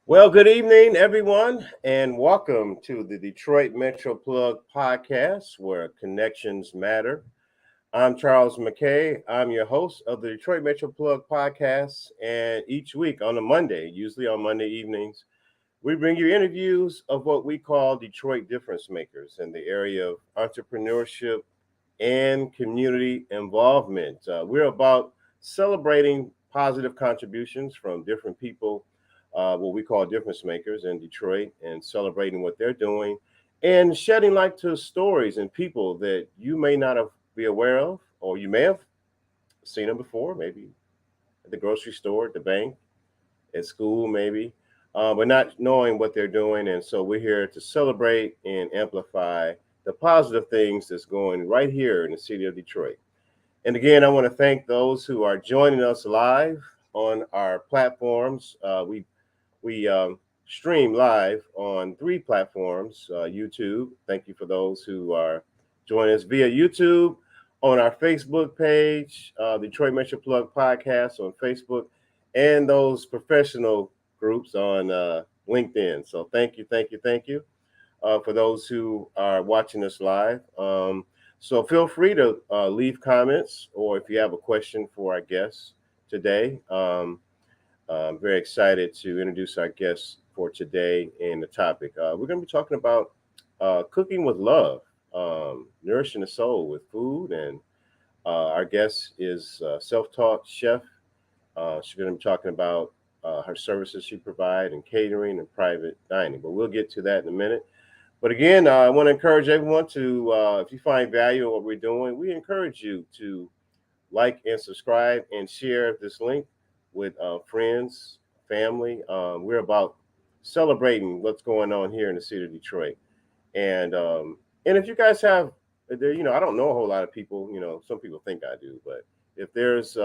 Well, good evening, everyone, and welcome to the Detroit Metro Plug podcast, where connections matter. I'm Charles McKay. I'm your host of the Detroit Metro Plug podcast, and each week on a Monday, usually on Monday evenings, we bring you interviews of what we call Detroit difference makers in the area of entrepreneurship and community involvement. We're about celebrating positive contributions from different people, what we call difference makers in Detroit, and celebrating what they're doing and shedding light to stories and people that you may not have be aware of, or you may have seen them before, maybe at the grocery store, at the bank, at school, maybe, but not knowing what they're doing. And so we're here to celebrate and amplify the positive things that's going right here in the city of Detroit. And again, I want to thank those who are joining us live on our platforms. We stream live on three platforms. YouTube. Thank you for those who are joining us via YouTube, on our Facebook page, Detroit Metro Plug Podcast on Facebook, and those professional groups on LinkedIn. So thank you for those who are watching us live. So feel free to leave comments, or if you have a question for our guests today. I'm very excited to introduce our guests for today and the topic. We're going to be talking about cooking with love, nourishing the soul with food. And our guest is self-taught chef. She's going to be talking about her services she provides in catering and private dining. But we'll get to that in a minute. But again, I want to encourage everyone to, if you find value in what we're doing, we encourage you to like and subscribe and share this link with friends, family. We're about celebrating what's going on here in the city of Detroit. And if you guys have, I don't know a whole lot of people. Some people think I do, but if there's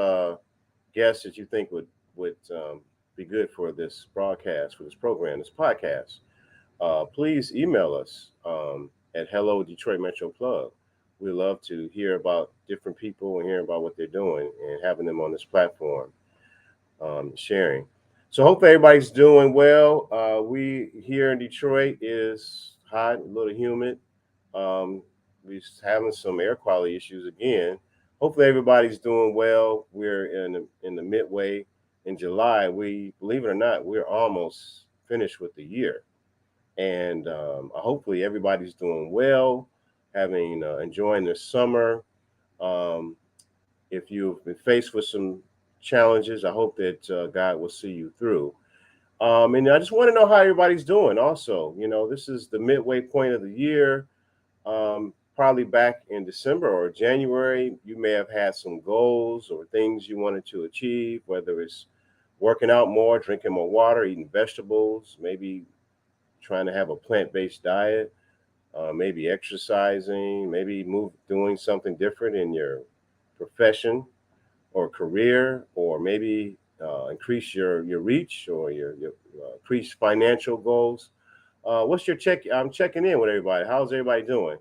guests that you think would be good for this broadcast, for this program, this podcast, please email us at Hello Detroit Metro Plug. We love to hear about different people and hear about what they're doing and having them on this platform, sharing. So hopefully everybody's doing well. We here in Detroit is hot, a little humid. We're having some air quality issues again. Hopefully everybody's doing well. We're in the midway in July. We, believe it or not, we're almost finished with the year. And hopefully everybody's doing well, having enjoying their summer. Um, if you've been faced with some challenges, I hope that God will see you through. And I just want to know how everybody's doing. Also, this is the midway point of the year. Probably back in December or January, you may have had some goals or things you wanted to achieve, whether it's working out more, drinking more water, eating vegetables, maybe trying to have a plant-based diet, maybe exercising, maybe doing something different in your profession or career, or maybe increase your reach or your increase financial goals. What's your check? I'm checking in with everybody. How's everybody doing?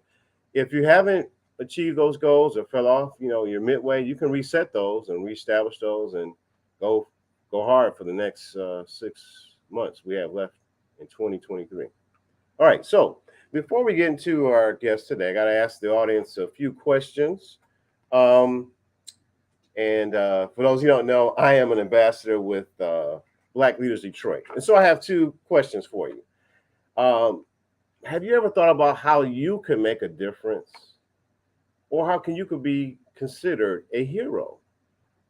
If you haven't achieved those goals or fell off, you're midway, you can reset those and reestablish those and go go hard for the next 6 months we have left in 2023. All right, so before we get into our guest today, I got to ask the audience a few questions. Um, and for those who don't know, I am an ambassador with Black Leaders Detroit. And so I have two questions for you. Um, have you ever thought about how you can make a difference, or how can you could be considered a hero?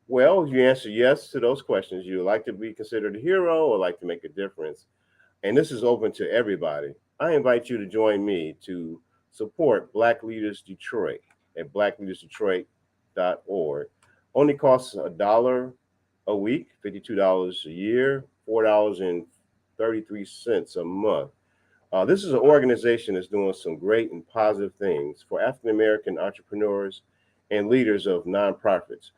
Well, you answer yes to those questions. You like to be considered a hero or like to make a difference. And this is open to everybody. I invite you to join me to support Black Leaders Detroit at blackleadersdetroit.org. Only costs $1 a week, $52 a year, $4.33 a month. This is an organization that's doing some great and positive things for African American entrepreneurs and leaders of nonprofits.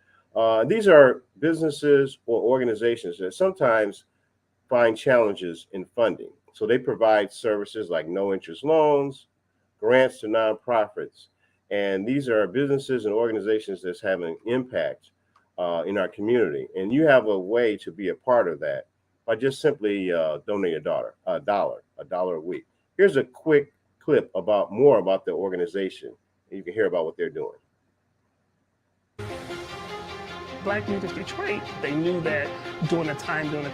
These are businesses or organizations that sometimes find challenges in funding. So they provide services like no interest loans, grants to nonprofits. And these are businesses and organizations that's having impact in our community. And you have a way to be a part of that. by just simply donating a dollar a week. Here's a quick clip about more about the organization, and you can hear about what they're doing. Black Leaders Detroit, they knew that during the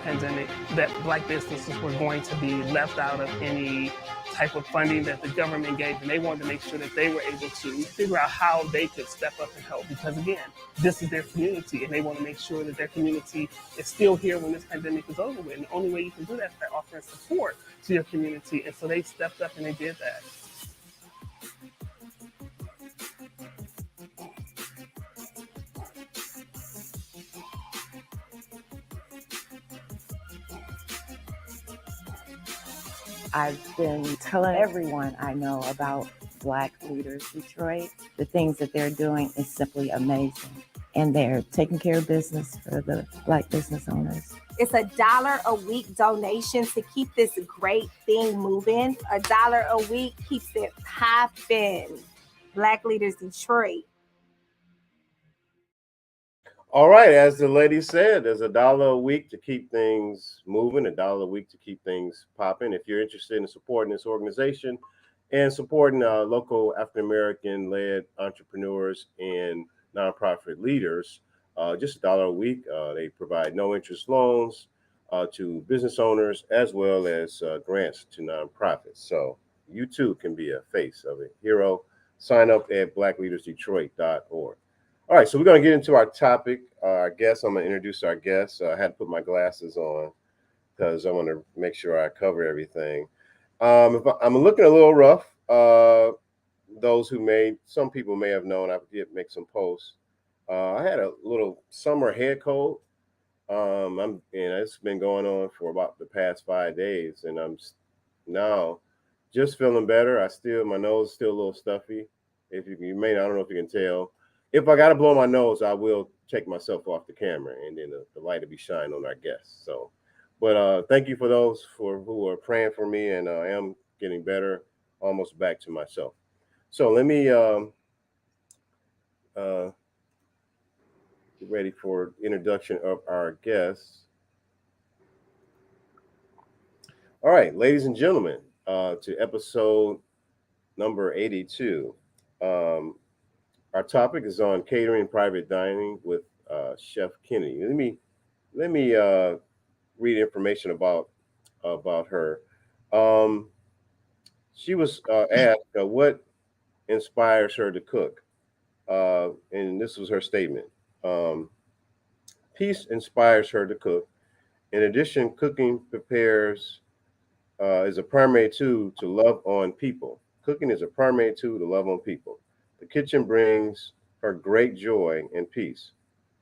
pandemic, that Black businesses were going to be left out of any type of funding that the government gave, and they wanted to make sure that they were able to figure out how they could step up and help, because again, this is their community, and they want to make sure that their community is still here when this pandemic is over with. And the only way you can do that is by offering support to your community, and so they stepped up and they did that. I've been telling everyone I know about Black Leaders Detroit. The things that they're doing is simply amazing. And they're taking care of business for the Black business owners. It's $1 a week donation to keep this great thing moving. $1 a week keeps it popping. Black Leaders Detroit. All right, as the lady said, there's $1 a week to keep things moving, $1 a week to keep things popping. If you're interested in supporting this organization and supporting local African-American led entrepreneurs and nonprofit leaders, just $1 a week. They provide no interest loans to business owners as well as grants to nonprofits. So you too can be a face of a hero. Sign up at blackleadersdetroit.org. All right, so we're going to get into our topic. Our guest, I'm going to introduce our guest. I had to put my glasses on because I want to make sure I cover everything. I'm looking a little rough. Some people may have known I did make some posts. I had a little summer head cold. It's been going on for about the past 5 days, and I'm now just feeling better. My nose is still a little stuffy. I don't know if you can tell. If I got to blow my nose, I will take myself off the camera, and then the light will be shining on our guests. So, but thank you for those who are praying for me, and I am getting better, almost back to myself. So let me get ready for introduction of our guests. All right, ladies and gentlemen, to episode number 82. Our topic is on catering and private dining with Chef Kennedy. Let me read information about her. She was asked what inspires her to cook, and this was her statement. Peace inspires her to cook. In addition, cooking is a primary tool to love on people. Cooking is a primary tool to love on people. The kitchen brings her great joy and peace.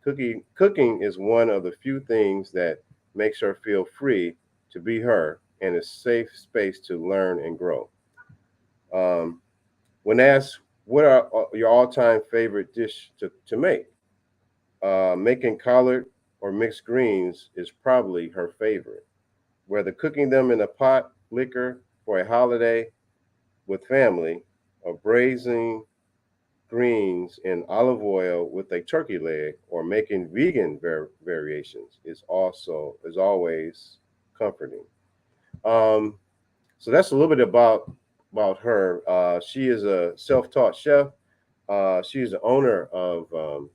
Cooking is one of the few things that makes her feel free to be her and a safe space to learn and grow. When asked what are your all-time favorite dish to make, making collard or mixed greens is probably her favorite. Whether cooking them in a pot, liquor for a holiday with family, or braising greens in olive oil with a turkey leg, or making vegan variations is always comforting. So that's a little bit about her. She is a self-taught chef. She is the owner of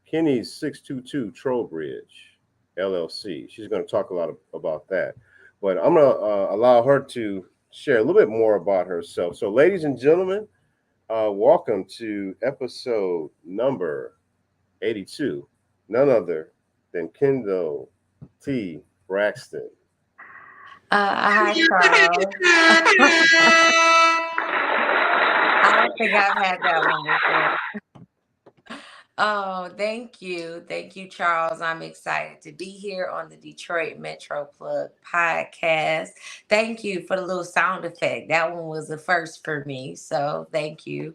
Kenny's 622 Trowbridge LLC. She's going to talk a lot about that, but I'm going to allow her to share a little bit more about herself. So, ladies and gentlemen, welcome to episode number 82. None other than Kendall T. Braxton. Hi, Charles. I don't think I've had that one before. Oh, thank you. Thank you, Charles. I'm excited to be here on the Detroit Metro Plug podcast. Thank you for the little sound effect. That one was the first for me. So thank you.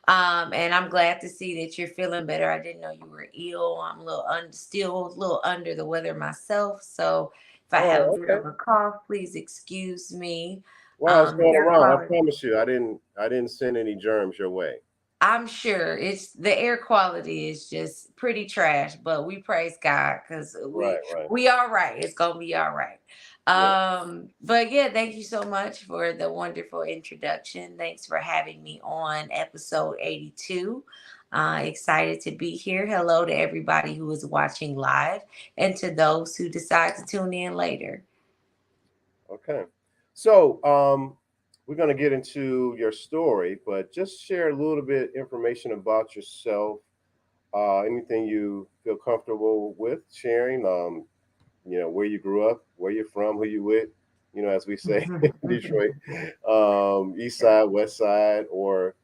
And I'm glad to see that you're feeling better. I didn't know you were ill. I'm still a little under the weather myself. So if I have a bit of a cough, please excuse me. Well, it's going around. I promise you, I didn't send any germs your way. I'm sure it's the air quality is just pretty trash, but we praise God because Right, right. we all right. It's gonna be all right. Yeah. But yeah, thank you so much for the wonderful introduction. Thanks for having me on episode 82. Excited to be here. Hello to everybody who is watching live and to those who decide to tune in later. Okay. So, we're going to get into your story, but just share a little bit information about yourself. Anything you feel comfortable with sharing. Where you grew up, where you're from, who you with. As we say in Detroit, East Side, West Side, or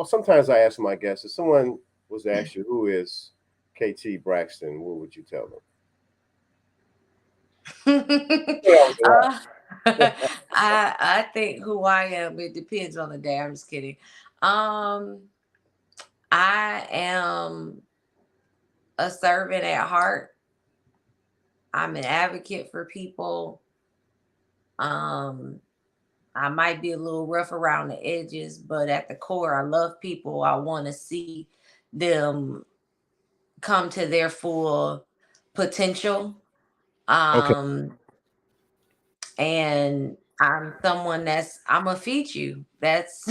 sometimes I ask my guests if someone was to ask you who is KT Braxton, what would you tell them? uh, I think who I am, it depends on the day. I'm just kidding. Um, I am a servant at heart. I'm an advocate for people. Um, I might be a little rough around the edges, but at the core, I love people. I want to see them come to their full potential. Okay. Um, and I'm gonna feed you. That's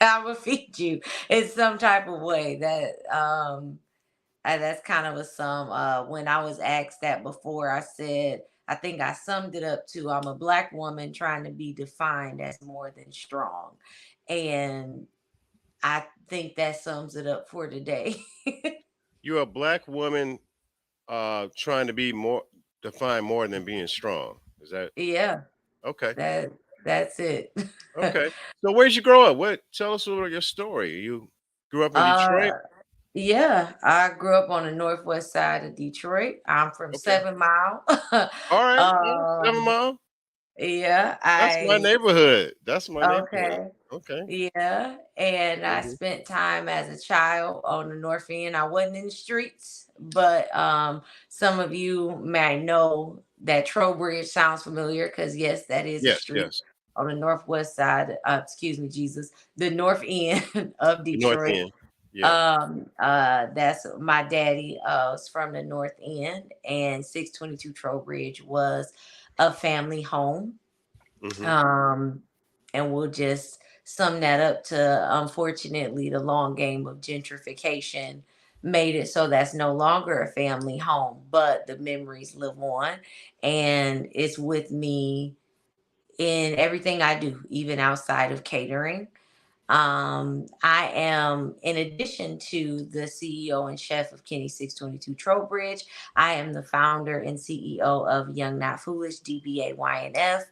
I'm gonna feed you in some type of way. That's kind of a sum. When I was asked that before, I said I think I summed it up to I'm a Black woman trying to be defined as more than strong, and I think that sums it up for today. You're a Black woman trying to be more defined more than being strong. Is that Yeah, okay? that's it. Okay. So where'd you grow up? What? Tell us a little of your story. You grew up in uh, Detroit. Yeah, I grew up on the northwest side of Detroit. I'm from Okay. 7 Mile. All right. Yeah. 7 um, Mile. yeah, That's my neighborhood. That's my neighborhood. okay. Okay. Yeah, and I Mhm. spent time as a child on the north end. I wasn't in the streets, but some of you might know that Trowbridge sounds familiar because yes, that is a Yes. street Yes. on the northwest side. Excuse me, Jesus, the north end of The North Detroit. End. Yeah. That's my daddy was from the north end, and 622 Trowbridge was a family home. Hmm. Um, and we'll just sum that up to unfortunately the long game of gentrification made it so that's no longer a family home, but the memories live on and it's with me in everything I do, even outside of catering. I am, in addition to the CEO and chef of Kenny 622 Trowbridge, I am the founder and CEO of Young Not Foolish, DBA YNF,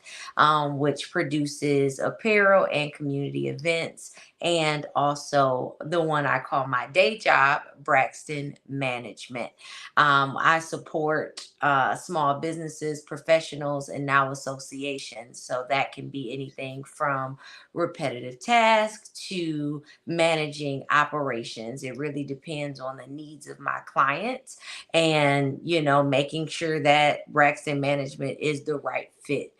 which produces apparel and community events, and also the one I call my day job, Braxton Management. I support small businesses, professionals, and now associations. So that can be anything from repetitive tasks to managing operations. It really depends on the needs of my clients and, making sure that Braxton Management is the right fit.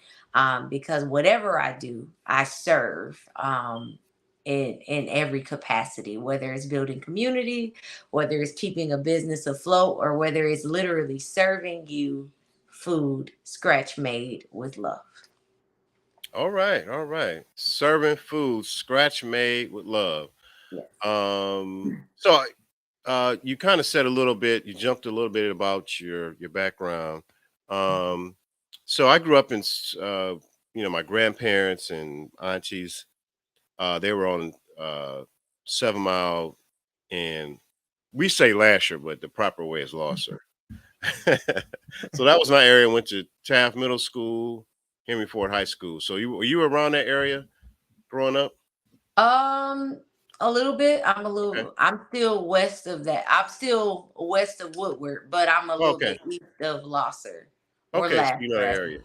Because whatever I do, I serve. In every capacity, whether it's building community, whether it's keeping a business afloat, or whether it's literally serving you food scratch made with love. All right. All right. Serving food, scratch made with love. Yes. So you kind of said a little bit, you jumped a little bit about your background. Um, so I grew up in, my grandparents and aunties, they were on 7 Mile, and we say Lasher, but the proper way is Losser. So that was my area. Went to Taft Middle School, Henry Ford High School. So were you around that area growing up? Um, a little bit. Okay. I'm still west of that. I'm still west of Woodward, but I'm a little Okay. bit east of Losser or Okay. So you know Lasher, the as area.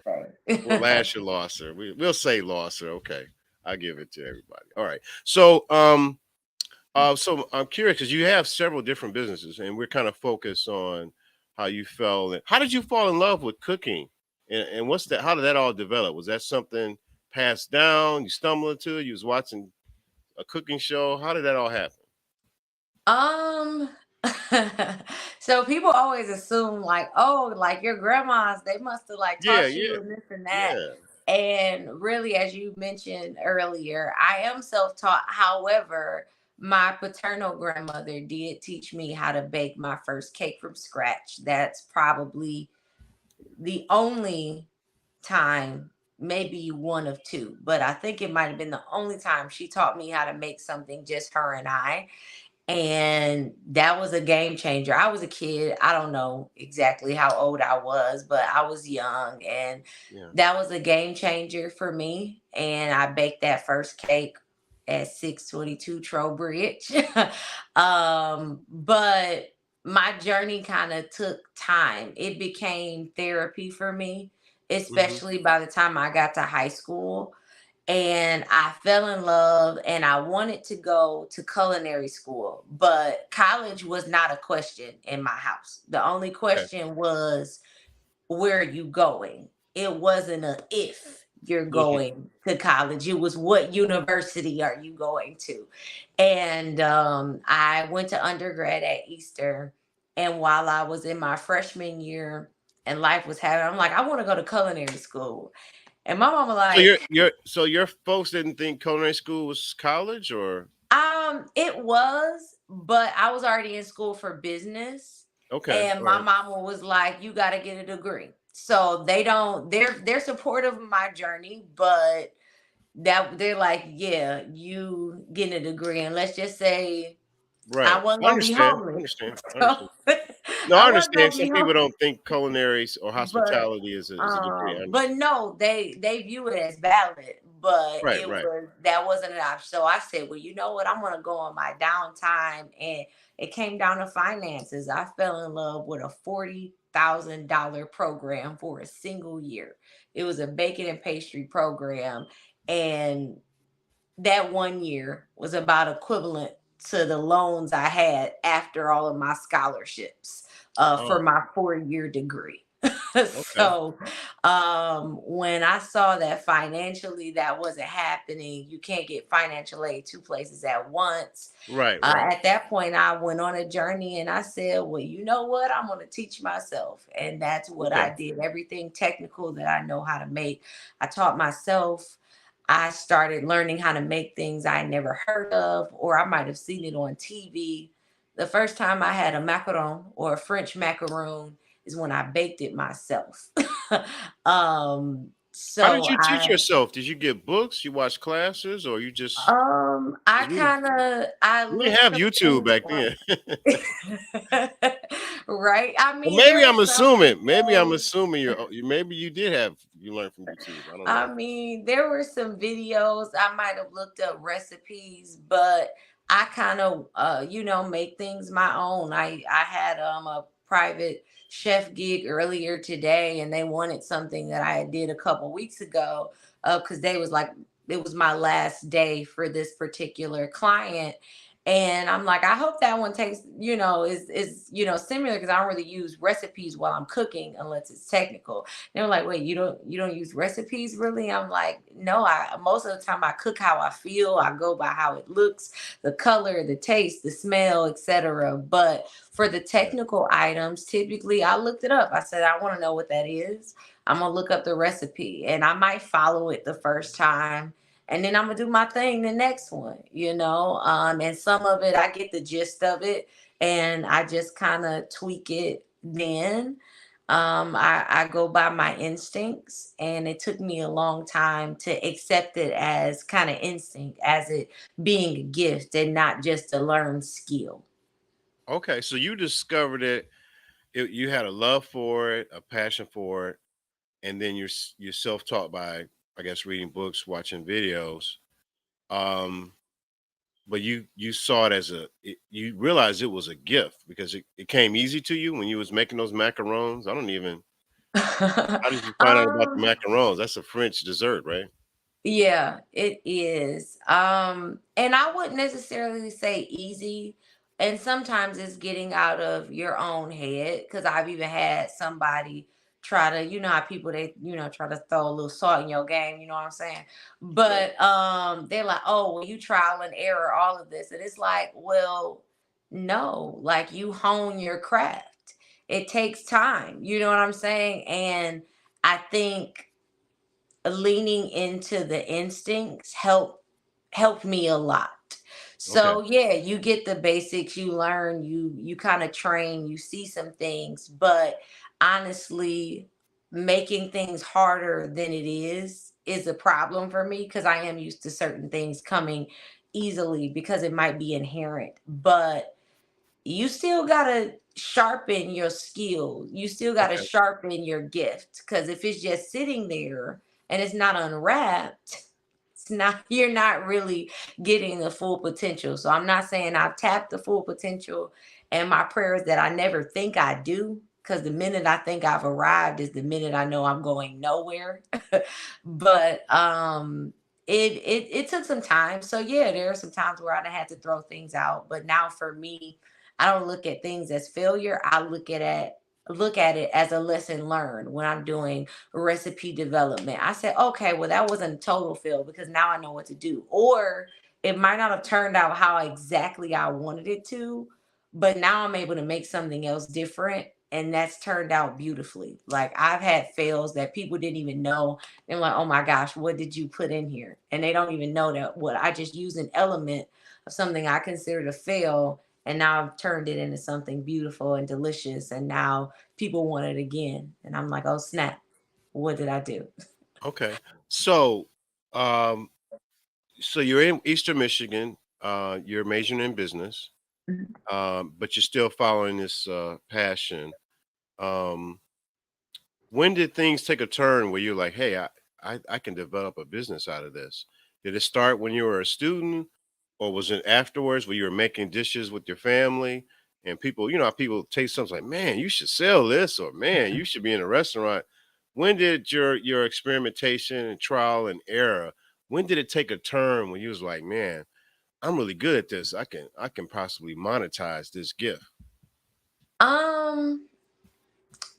we Well, say. Lasher, Losser. We'll say Losser. Okay. I give it to everybody. All right. So I'm curious because you have several different businesses, and we're kind of focused on how you fell. How did you fall in love with cooking, and what's that? How did that all develop? Was that something passed down? You stumbled into it? You was watching a cooking show? How did that all happen? Um, so people always assume like, oh, like your grandmas, they must have like Yeah, taught yeah, you and this and that. yeah. And really, as you mentioned earlier, I am self-taught. However, my paternal grandmother did teach me how to bake my first cake from scratch. That's probably the only time, maybe one of two, but I think it might have been the only time she taught me how to make something just her and I. And that was a game changer. I was a kid. I don't know exactly how old I was, but I was young, and Yeah. that was a game changer for me. And I baked that first cake at 622 Trowbridge. But my journey kind of took time. It became therapy for me, Hmm. especially by the time I got to high school, and I fell in love, and I wanted to go to culinary school, but college was not a question in my house. The only Okay. question was, where are you going? It wasn't a if you're Mhm. going to college. It was what university are you going to? And I went to undergrad at Easter. And while I was in my freshman year and life was happening, I'm like, I want to go to culinary school. And my mama So like, your folks didn't think culinary school was college, or it was, but I was already in school for business, okay, and all my right, mama was like, "You got to get a degree." So they don't. They're supportive of my journey, but that they're like, "Yeah, you getting a degree, and let's just say I right. wasn't I gonna be understand. I homeless." understand. I So understand. No, I I wasn't understand. gonna Some be people homeless. don't think culinary or But hospitality is a degree. I but understand. no, they view it as valid, but Right, it right. was that wasn't an option. So I said, well, you know what? I'm gonna go on my downtime, and it came down to finances. I fell in love with a $40,000 program for a single year. It was a baking and pastry program, and that 1 year was about equivalent to the loans I had after all of my scholarships for Oh, my 4 year degree. okay. So when I saw that financially that wasn't happening, you can't get financial aid two places at once. Right, right. At that point, I went on a journey and I said, well, you know what? I'm going to teach myself. And that's what Okay. I did. Everything technical that I know how to make, I taught myself. I started learning how to make things I never heard of, or I might have seen it on TV. The first time I had a macaron or a French macaroon is when I baked it myself. How did So you teach I yourself? Did you get books? You watch classes, or you just I 'cause kind of I we didn't looked have up YouTube things back then? like right. I Or mean, maybe there were I'm some assuming. Maybe I'm videos. assuming maybe you learned from YouTube. I don't know. I mean, there were some videos I might have looked up recipes, but I kind of make things my own. I had a private chef gig earlier today, and they wanted something that I did a couple weeks ago because they was like it was my last day for this particular client. And I'm like, I hope that one takes, is similar, because I don't really use recipes while I'm cooking unless it's technical. They were like, wait, you don't use recipes really? I'm like, no, I most of the time I cook how I feel. I go by how it looks, the color, the taste, the smell, etc. But for the Yeah. technical items, typically I looked it up. I said, I want to know what that is. I'm gonna look up the recipe, and I might follow it the first time, and then I'm gonna do my thing the next one. And some of it I get the gist of it, and I just kind of tweak it then. I go by my instincts, and it took me a long time to accept it as kind of instinct, as it being a gift and not just a learned skill. Okay, so you discovered it. You had a love for it, a passion for it, and then you're self-taught by, I guess, reading books, watching videos. Um, but you saw it as you realized it was a gift because it came easy to you when you was making those macarons. I don't even How did you find out about the um, macarons? That's a French dessert, right? Yeah, it is. And I wouldn't necessarily say easy. And sometimes it's getting out of your own head, because I've even had somebody try to, you know how people, they, you know, try to throw a little salt in your game, you know what I'm saying? But they're like, oh, well, you trial and error all of this. And it's like, well, no, like you hone your craft. It takes time, you know what I'm saying? And I think leaning into the instincts helped me a lot. Okay. So yeah, you get the basics, you learn, you kind of train, you see some things, but honestly, making things harder than it is a problem for me because I am used to certain things coming easily because it might be inherent. But you still gotta sharpen your skill. You still gotta Okay. sharpen your gift. Cause if it's just sitting there and it's not unwrapped, it's not, you're not really getting the full potential. So I'm not saying I've tapped the full potential. And my prayer is that I never think I do. Cause the minute I think I've arrived is the minute I know I'm going nowhere. But it took some time. So yeah, there are some times where I had to throw things out. But now for me, I don't look at things as failure. I look at it as a lesson learned when I'm doing recipe development. I said, okay, well, that wasn't a total fail because now I know what to do. Or it might not have turned out how exactly I wanted it to, but now I'm able to make something else different. And that's turned out beautifully. Like I've had fails that people didn't even know. They're like, oh my gosh, what did you put in here? And they don't even know that what I just used an element of something I considered a fail, and now I've turned it into something beautiful and delicious, and now people want it again, and I'm like, oh snap, what did I do? Okay. So, um, so you're in Eastern Michigan. You're majoring in business, Mhm. but you're still following this passion. Um, when did things take a turn where you're like, hey, I can develop a business out of this? Did it start when you were a student, or was it afterwards where you were making dishes with your family and people, you know, how people taste something like, man, you should sell this, or man, you should be in a restaurant. When did your experimentation and trial and error, when did it take a turn when you was like, man, I'm really good at this. I can possibly monetize this gift. Um,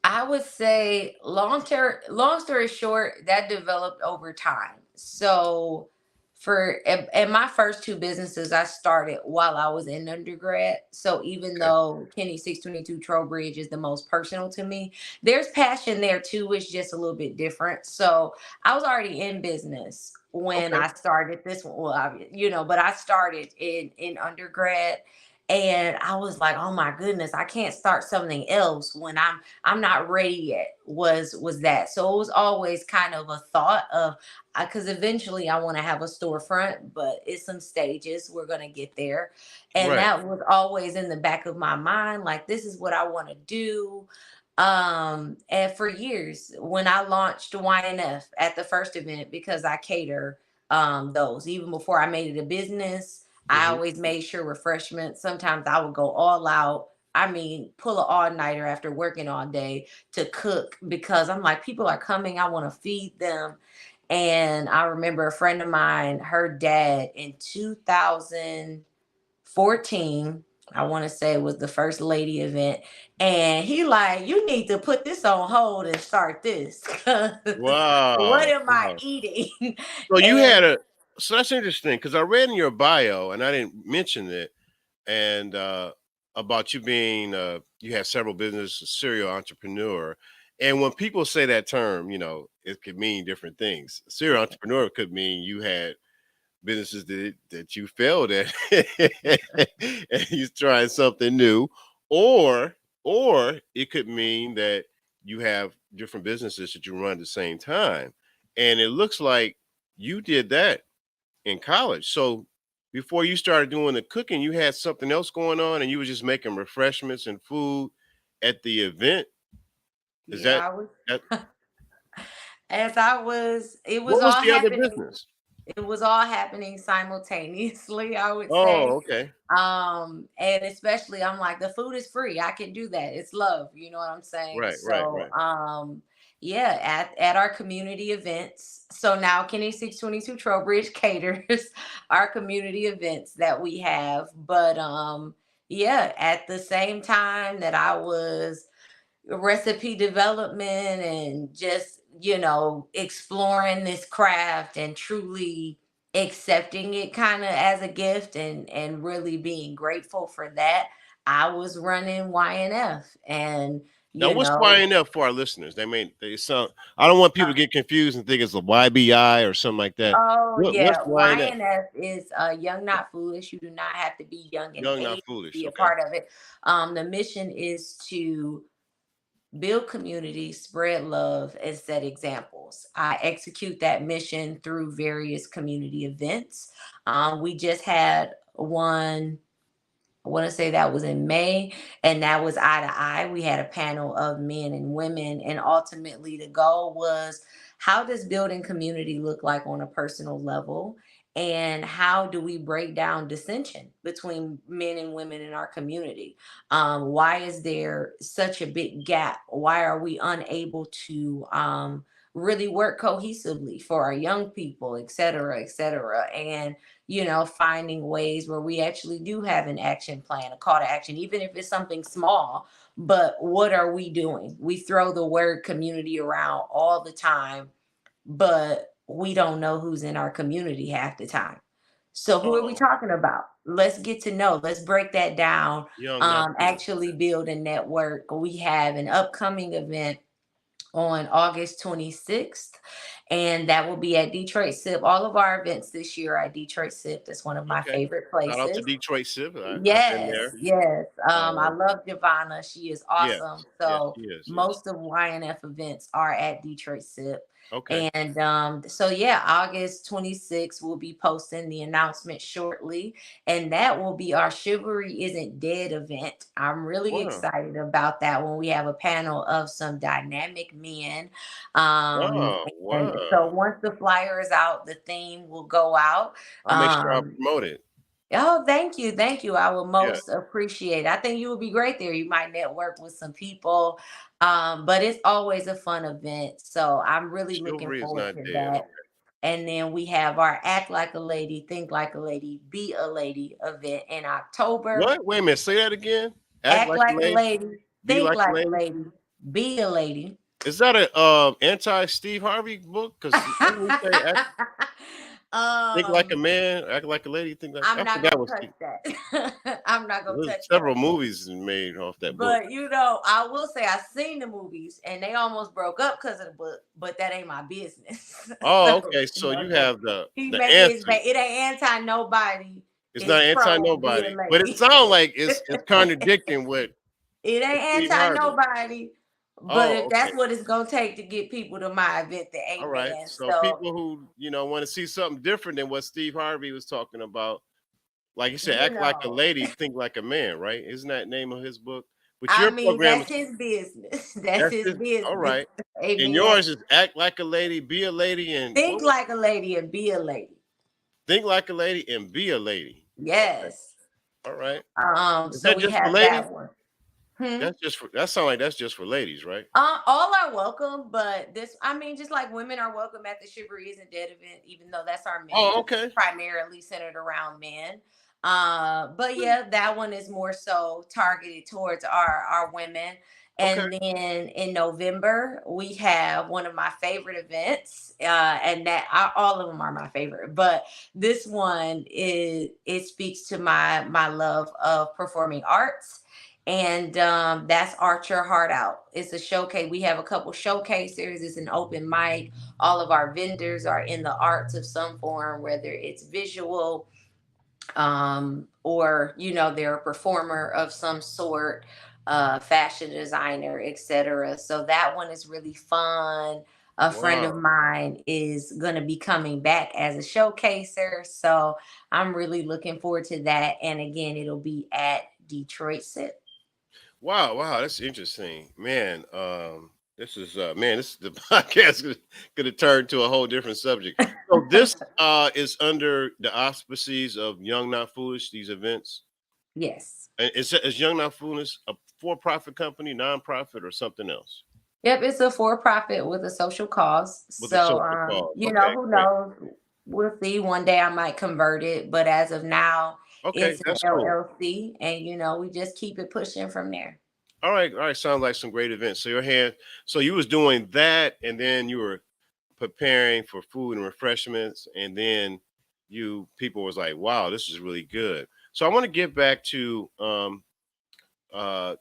I would say long story short, that developed over time. So for in my first two businesses, I started while I was in undergrad. So even Okay. though Kenny 622 Trowbridge is the most personal to me, there's passion there too. It's just a little bit different. So I was already in business when Okay. I started this one. Well, you know, but I started in undergrad. And I was like, oh my goodness, I can't start something else when I'm not ready yet, was that. So it was always kind of a thought of, because eventually I want to have a storefront, but it's some stages, we're going to get there. And Right. that was always in the back of my mind, like this is what I want to do. And for years when I launched YNF at the first event, because I cater those, even before I made it a business, I Hmm. always made sure refreshments. Sometimes I would go all out. I mean, pull an all-nighter after working all day to cook because I'm like, people are coming. I want to feed them. And I remember a friend of mine, her dad in 2014, I want to say, was the first lady event. And he like, you need to put this on hold and start this. 'Cause what Wow. am I Wow. eating? So you And had a so that's interesting because I read in your bio and I didn't mention it, and about you being you have several businesses, serial entrepreneur. And when people say that term, you know, it could mean different things. Serial entrepreneur could mean you had businesses that you failed at and you're trying something new, or or it could mean that you have different businesses that you run at the same time. And it looks like you did that in college. So before you started doing the cooking, you had something else going on and you were just making refreshments and food at the event. Is yeah, that I was, that as I was, it was what was all the other happening. business? It was all happening simultaneously, I would Oh, say. okay. And especially I'm like, the food is free. I can do that. It's love, you know what I'm saying? Right, right, So right. yeah, at our community events. So now Kenny 622 Trowbridge caters our community events that we have. But yeah, at the same time that I was recipe development and just, exploring this craft and truly accepting it kind of as a gift and really being grateful for that, I was running YNF and Now, you what's know YNF for our listeners? They sound. I don't want people to get confused and think it's a YBI or something like that. Oh What's yeah, YNF? YNF is Young Not Foolish. You do not have to be young in Young, not age to foolish. be a Okay. part of it. The mission is to build community, spread love, and set examples. I execute that mission through various community events. We just had one, I want to say that was in May, and that was eye to eye. We had a panel of men and women, and ultimately the goal was, how does building community look like on a personal level? And how do we break down dissension between men and women in our community? Why is there such a big gap? Why are we unable to really work cohesively for our young people, et cetera, et cetera? And finding ways where we actually do have an action plan, a call to action, even if it's something small. But what are we doing? We throw the word community around all the time, but we don't know who's in our community half the time. So who are we Oh, talking about? Let's get to know. Let's break that down. young, not foolish. Actually build a network. We have an upcoming event on August 26th, and that will be at Detroit SIP. All of our events this year are at Detroit SIP. That's one of my Okay. favorite Shout out to places. Detroit Civ. I've been Yes, there. yes. I Um, love Giovanna. She is yes, awesome. yes, So she is. Yes. most of YNF events are at Detroit SIP. Okay. And so yeah, August 26th, we'll be posting the announcement shortly. And that will be our Chivalry Isn't Dead event. I'm really Wow. excited about that when we have a panel of some dynamic men. Wow. And so Wow. once the flyer is out, the theme will go out. I'll make sure I Um, promote it. Oh, thank you. Thank you. I will Yeah. most appreciate it. I think you would be great there. You might network with some people. But it's always a fun event. So I'm really looking Chivalry is forward not to dead. that. Okay. And then we have our Act Like a Lady, Think Like a Lady, Be a Lady event in October. What? Wait a minute. Say that again. Act Act like a like a lady. lady, Be think like a like a lady. lady, be a lady. Is that a anti Steve Harvey book? Because we say think like a um, man, act like a lady. Think like I'm I not forgot gonna what touch Steve. that. I'm not gonna There's touch several that. movies made off that book. But I will say I've seen the movies and they almost broke up because of the book, but that ain't my business. Oh, So, okay. So you have the he the making his answer. it ain't anti nobody. It's It's not anti pro be a nobody, but it lady. sounds like it's contradicting what It Steve ain't anti Harvey. nobody. But Oh, if okay. that's what it's gonna take to get people to my event, then All right. amen. So So people who want to see something different than what Steve Harvey was talking about, like you said, you act like a know. lady, think like a man, right? Isn't that name of his book? But I your mean, program that's is his business. That's that's his it. All business. right. And Amen. yours is act like a lady, be a lady, and Think what was like a lady and be a lady. think like a lady and be a lady. Okay. Yes. All right. Is So that we just for have ladies? that one. Hmm? That's just for that sounds like that's just for ladies, right? All are welcome, but I mean, just like women are welcome at the Chivalry Isn't Dead event, even though that's our main, Oh, it's okay. primarily centered around men. But yeah, that one is more so targeted towards our women. Okay. And then in November, we have one of my favorite events, and all of them are my favorite. But this one it speaks to my love of performing arts, and that's Archer Heart Out. It's a showcase. We have a couple showcasers. It's an open mic. All of our vendors are in the arts of some form, whether it's visual, or they're a performer of some sort, fashion designer, etc. So that one is really fun. A friend of Wow. mine is going to be coming back as a showcaser, so I'm really looking forward to that. And again, it'll be at Detroit Sit. Wow, wow, that's interesting. Man, this is the podcast gonna turn to a whole different subject. So this is under the auspices of Young Not Foolish, these events. Yes. And is Young Not Foolish a for-profit company, nonprofit, or something else? Yep, it's a for-profit with a social cause. With a So, social cause. Okay, who great. knows? We'll see. One day I might convert it, but as of now, Okay, it's an that's cool. LLC, and we just keep it pushing from there. All right, all right. Sounds like some great events. So you was doing that, and then you were preparing for food and refreshments, and then people was like, wow, this is really good. So I want to get back to uh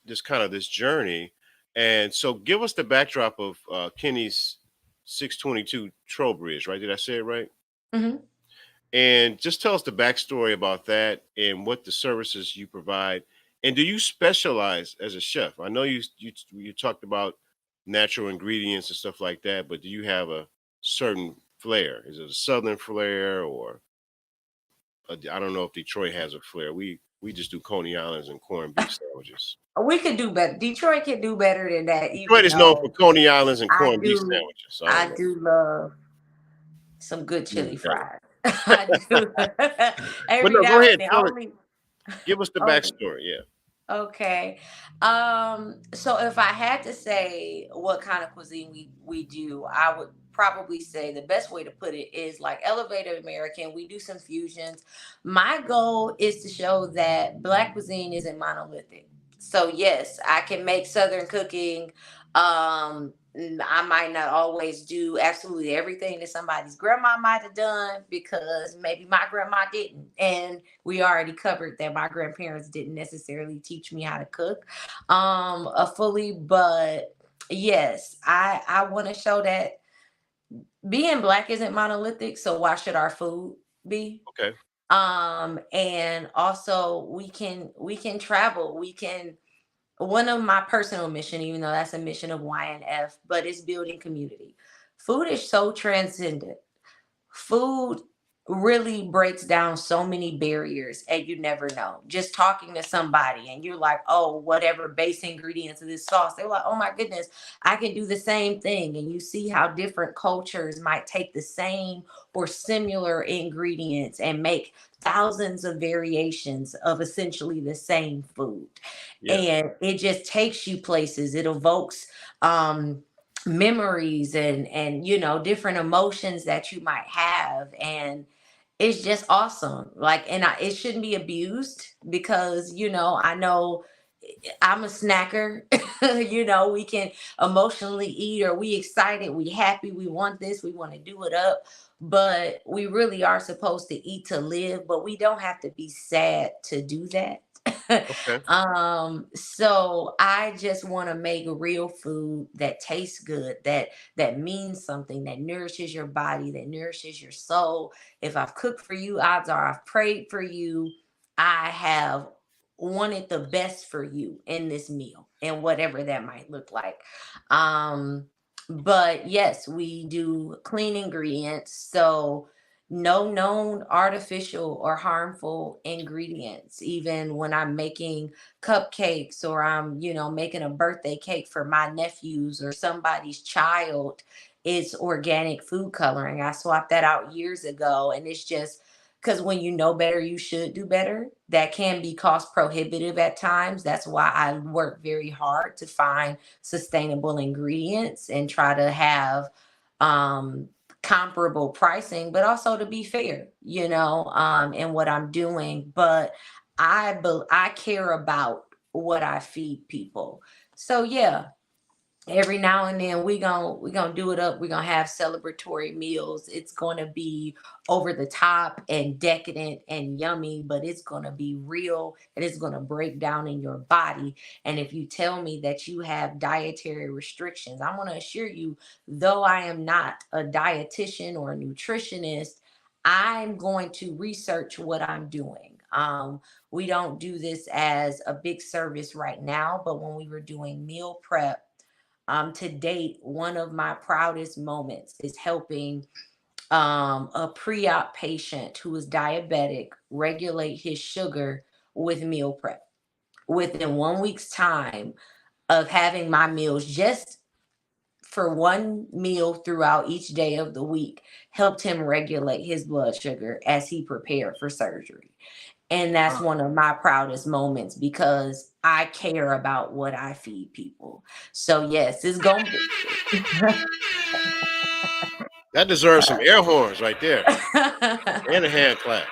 this kind of this journey, and so give us the backdrop of Kenny's 622 Trowbridge, right? Did I say it right? Mhm. And just tell us the backstory about that and what the services you provide. And do you specialize as a chef? I know you talked about natural ingredients and stuff like that, but do you have a certain flair? Is it a southern flair, or I don't know if Detroit has a flair. We just do Coney Islands and corned beef sandwiches. We could do better. Detroit can do better than that, Detroit even is known for though Coney Islands and I corned beef do sandwiches. I don't I know. do love some good You chili better. fries. I do. But Every no, go now ahead. and then. Tell it. Only Give us the okay. backstory. Yeah. Okay. So if I had to say what kind of cuisine we do, I would probably say the best way to put it is like elevated American. We do some fusions. My goal is to show that Black cuisine isn't monolithic. So yes, I can make Southern cooking. I might not always do absolutely everything that somebody's grandma might have done because maybe my grandma didn't. And we already covered that my grandparents didn't necessarily teach me how to cook fully, but yes, I want to show that being Black isn't monolithic, so why should our food be? Okay. And also we can travel. We can One of my personal mission, even though that's a mission of YNF, but it's building community. Food is so transcendent. Food really breaks down so many barriers, and you never know. Just talking to somebody and you're like, oh, whatever base ingredients of this sauce, they're like, oh my goodness, I can do the same thing. And you see how different cultures might take the same or similar ingredients and make thousands of variations of essentially the same food. Yeah. And it just takes you places. It evokes memories and different emotions that you might have, and it's just awesome. Like, and it shouldn't be abused because I know I'm a snacker. We can emotionally eat, or we excited, we happy, we want this, we want to do it up, but we really are supposed to eat to live, but we don't have to be sad to do that. Okay. So I just want to make real food that tastes good, that means something, that nourishes your body, that nourishes your soul. If I've cooked for you, odds are I've prayed for you. I have wanted the best for you in this meal, and whatever that might look like. But yes, we do clean ingredients. So no known artificial or harmful ingredients. Even when I'm making cupcakes, or I'm making a birthday cake for my nephews or somebody's child, it's organic food coloring. I swapped that out years ago, and it's just because when you know better, you should do better. That can be cost prohibitive at times. That's why I work very hard to find sustainable ingredients and try to have um comparable pricing, but also to be fair, in what I'm doing. But I care about what I feed people. So yeah, every now and then we gonna do it up. We're gonna have celebratory meals. It's gonna be over the top and decadent and yummy, but it's gonna be real, and it's gonna break down in your body. And if you tell me that you have dietary restrictions, I want to assure you, though I am not a dietitian or a nutritionist, I'm going to research what I'm doing. We don't do this as a big service right now, but when we were doing meal prep, to date, one of my proudest moments is helping a pre-op patient who is diabetic regulate his sugar with meal prep. Within 1 week's time of having my meals, just for one meal throughout each day of the week, helped him regulate his blood sugar as he prepared for surgery. And that's one of my proudest moments because I care about what I feed people. So yes, it's gonna be. That deserves some air horns right there and a hand clap.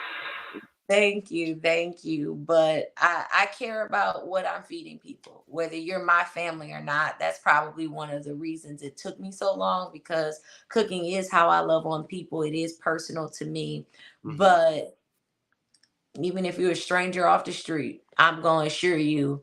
Thank you, thank you. But I care about what I'm feeding people, whether you're my family or not. That's probably one of the reasons it took me so long, because cooking is how I love on people. It is personal to me. Hmm. But even if you're a stranger off the street, I'm going to assure you,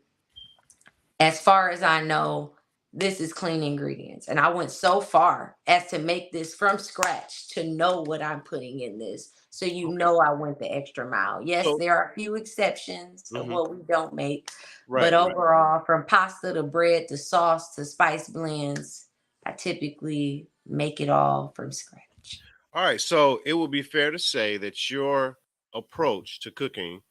as far as I know, this is clean ingredients. And I went so far as to make this from scratch to know what I'm putting in this. So you Okay. know I went the extra mile. Yes, So, there are a few exceptions of hmm, what we don't make, but right, right. overall, from pasta to bread to sauce to spice blends, I typically make it all from scratch. All right. So it would be fair to say that your approach to cooking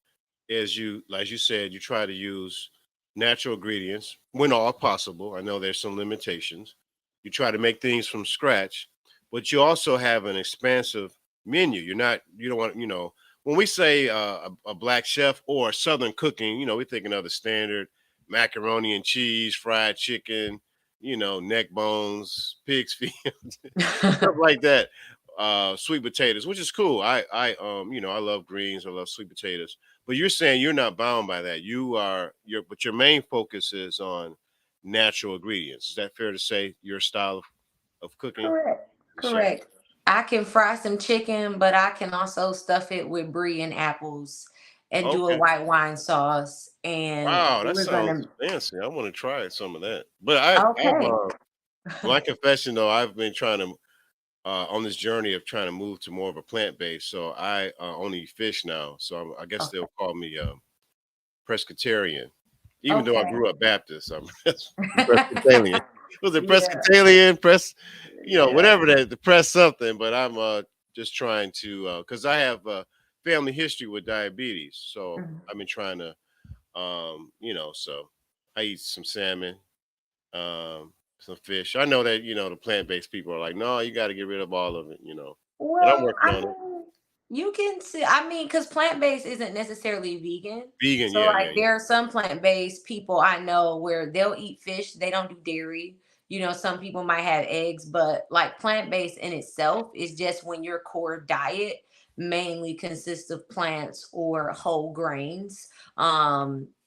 is you, like you said, you try to use natural ingredients when all possible. I know there's some limitations. You try to make things from scratch, but you also have an expansive menu. You don't want, when we say a black chef or Southern cooking, we're thinking of the standard macaroni and cheese, fried chicken, neck bones, pig's feet, stuff like that. Sweet potatoes, which is cool. I love greens. I love sweet potatoes. But you're saying you're not bound by that. But your main focus is on natural ingredients. Is that fair to say? Your style of cooking? Correct. So, Correct. I can fry some chicken, but I can also stuff it with brie and apples and do a okay. white wine sauce. And Wow, that we're sounds gonna fancy. I want to try some of that. But I've okay. my confession though, I've been trying to on this journey of trying to move to more of a plant based. So I only eat fish now. So I guess Okay. they'll call me Presbyterian, even though I Okay. grew up Baptist. I'm Presbyterian. Was it Yeah. Presbyterian? Yeah. Whatever that, the press something. But I'm just trying to, because I have family history with diabetes. So Mhm. I've been trying to, so I eat some salmon, some fish. I know that, the plant based people are like, no, you got to get rid of all of it. But I'm Well, working I on it. mean, you can see, I mean, because plant-based isn't necessarily vegan. Vegan, So, yeah, yeah, like, yeah. there are some plant-based people I know where they'll eat fish, they don't do dairy. Some people might have eggs, but like plant-based in itself is just when your core diet mainly consists of plants or whole grains,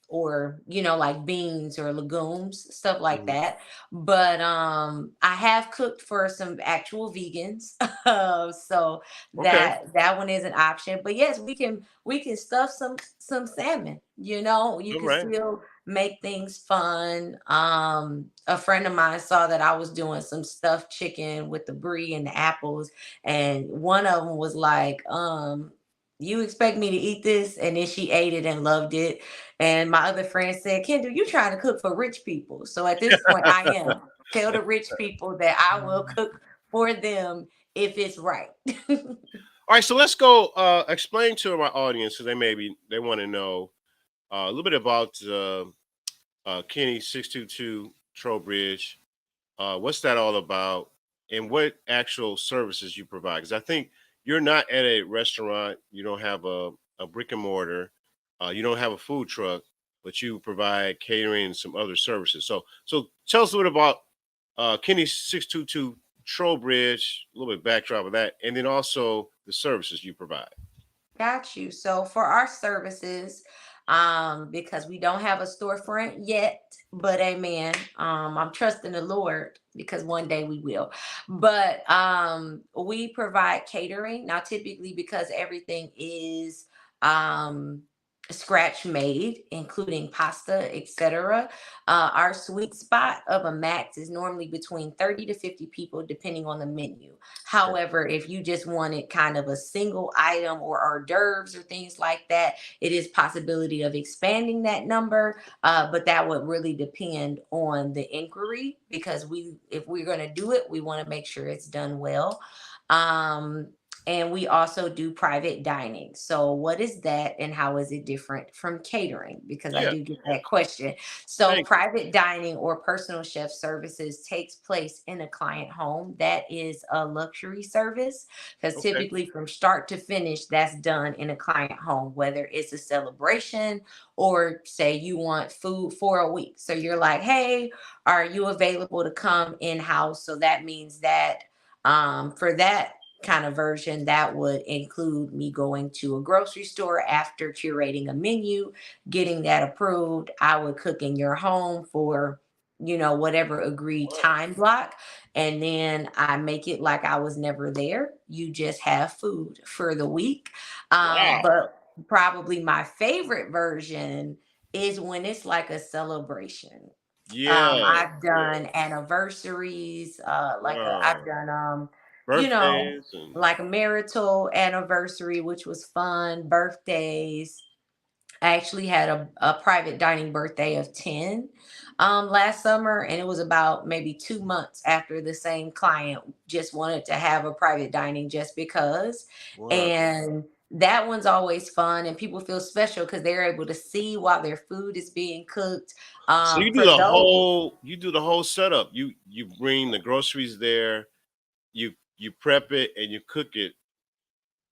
or like beans or legumes, stuff like Mhm. that. But I have cooked for some actual vegans. So Okay. that one is an option. But yes, we can stuff some salmon. You All can right. still make things fun. A friend of mine saw that I was doing some stuffed chicken with the brie and the apples, and one of them was like, you expect me to eat this? And then she ate it and loved it. And my other friend said, Kendall, you trying to cook for rich people. So at this point, I am. Tell the rich people that I will cook for them if it's right. All right, so let's go explain to my audience, so they want to know a little bit about Kenny 622 Trowbridge. What's that all about, and what actual services you provide? Because I think you're not at a restaurant, you don't have a brick and mortar, you don't have a food truck, but you provide catering and some other services. So tell us a little bit about Kenny 622 Trowbridge, a little bit backdrop of that, and then also the services you provide. Got you. So for our services, because we don't have a storefront yet, but amen. I'm trusting the Lord because one day we will. But we provide catering. Now, typically because everything is scratch made, including pasta, etc. Our sweet spot of a max is normally between 30 to 50 people, depending on the menu. Okay. However, if you just wanted kind of a single item or hors d'oeuvres or things like that, it is possibility of expanding that number. But that would really depend on the inquiry, because if we're going to do it, we want to make sure it's done well. Um, and we also do private dining. So, what is that and how is it different from catering? Because I Yeah, do get yeah. that question. So, Thank you. private dining or personal chef services takes place in a client home. That is a luxury service, because Okay. typically from start to finish, that's done in a client home, whether it's a celebration or say you want food for a week. So, you're like, hey, are you available to come in house? So, that means that for that kind of version, that would include me going to a grocery store after curating a menu, getting that approved. I would cook in your home for, whatever agreed time block. And then I make it like I was never there. You just have food for the week. Wow. But probably my favorite version is when it's like a celebration. Yeah. I've done anniversaries, I've Wow. done, you know, Birthdays and like a marital anniversary, which was fun, birthdays. I actually had a private dining birthday of 10 last summer, and it was about maybe 2 months after the same client just wanted to have a private dining just because. wow. And that one's always fun, and people feel special because they're able to see while their food is being cooked. So you do For the those, whole setup. You bring the groceries there, you prep it and you cook it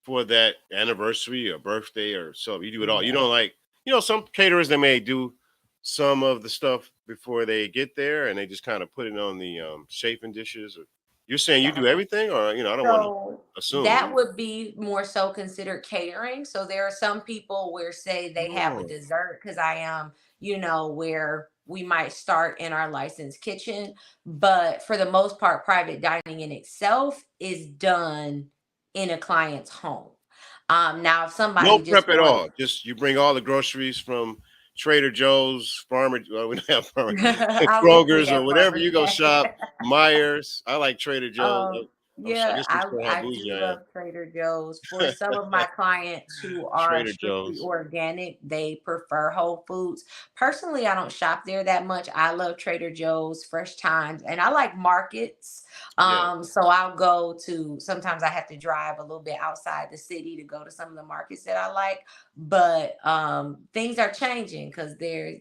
for that anniversary or birthday or so. You do it all. You yeah. don't like, some caterers, they may do some of the stuff before they get there and they just kind of put it on the chafing dishes. Or you're saying you do everything, or I don't want to So that assume. would be more so considered catering. So there are some people where say they have a Oh, dessert because I am, where we might start in our licensed kitchen. But for the most part, private dining in itself is done in a client's home. Now if no somebody prep just at wants all. Just you bring all the groceries from Trader Joe's, Farmer. Well, we don't have Farmer, I wish we Kroger's, or had whatever farmers you go shop. market. Myers. I like Trader Joe's. I Yeah, guess we I show how I do bougie I love Trader Joe's. For some of my clients who are Trader strictly Joe's. organic, they prefer Whole Foods. Personally, I don't shop there that much. I love Trader Joe's, Fresh Times, and I like markets. Yeah. So I'll go to, sometimes I have to drive a little bit outside the city to go to some of the markets that I like. But things are changing because there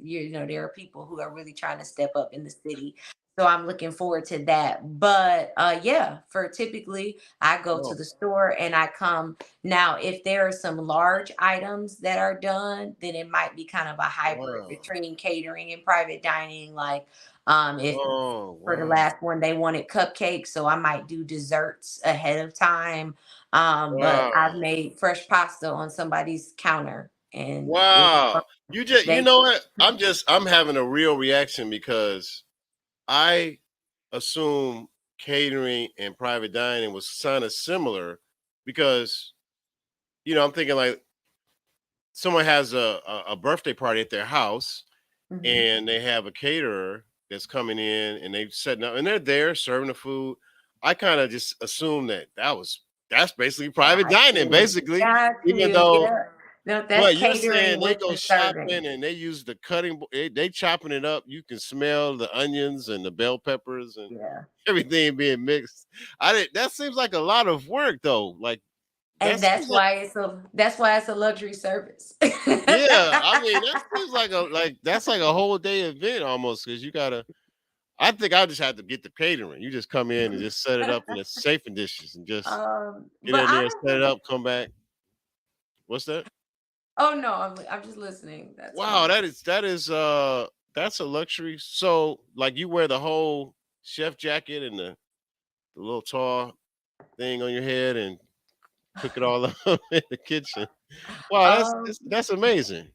are people who are really trying to step up in the city, so I'm looking forward to that. But yeah, for typically I go to Oh, the store and I come. Now, if there are some large items that are done, then it might be kind of a hybrid wow. between catering and private dining. Like if Oh, for the wow. last one they wanted cupcakes, so I might do desserts ahead of time. But Wow. I've made fresh pasta on somebody's counter and it Wow. You they know what? I'm having a real reaction because I assume catering and private dining was kind of similar because, I'm thinking like someone has a birthday party at their house Mhm. and they have a caterer that's coming in and they setting up and they're there serving the food. I kind of just assume that's basically private Got dining, you. basically, Got even you. though. Yeah. No, that's But you're saying catering they with go the serving. shopping and they use the they chopping it up. You can smell the onions and the bell peppers and Yeah. everything being mixed. That seems like a lot of work though. Like that And seems like that's why it's a luxury service. yeah. I mean, that seems like that's like a whole day event almost because you gotta. I think I just have to get the catering. You just come in and just set it up in the chafing dishes and just get But in there, set it honestly, up, come back. What's that? oh no, I'm just listening. That's Wow, fine. that's a luxury. So like you wear the whole chef jacket and the little tall thing on your head and cook it all up in the kitchen. Wow, Um, that's amazing.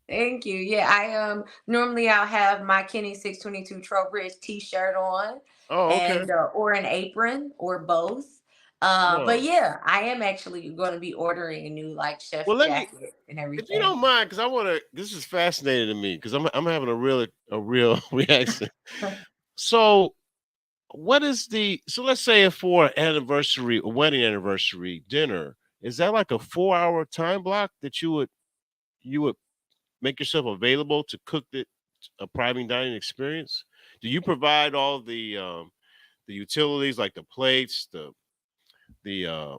Thank you. Yeah, I normally I'll have my Kenny 622 Trowbridge t-shirt on Oh, okay. and or an apron or both. But Wow. yeah, I am actually going to be ordering a new like chef Well, jacket and if you everything. don't mind, because I want to. This is fascinating to me because I'm having a real reaction. So what is so let's say for an anniversary, a wedding anniversary dinner, is that like a 4 hour time block that you would make yourself available to cook a private dining experience? Do you provide all the utilities like the plates, the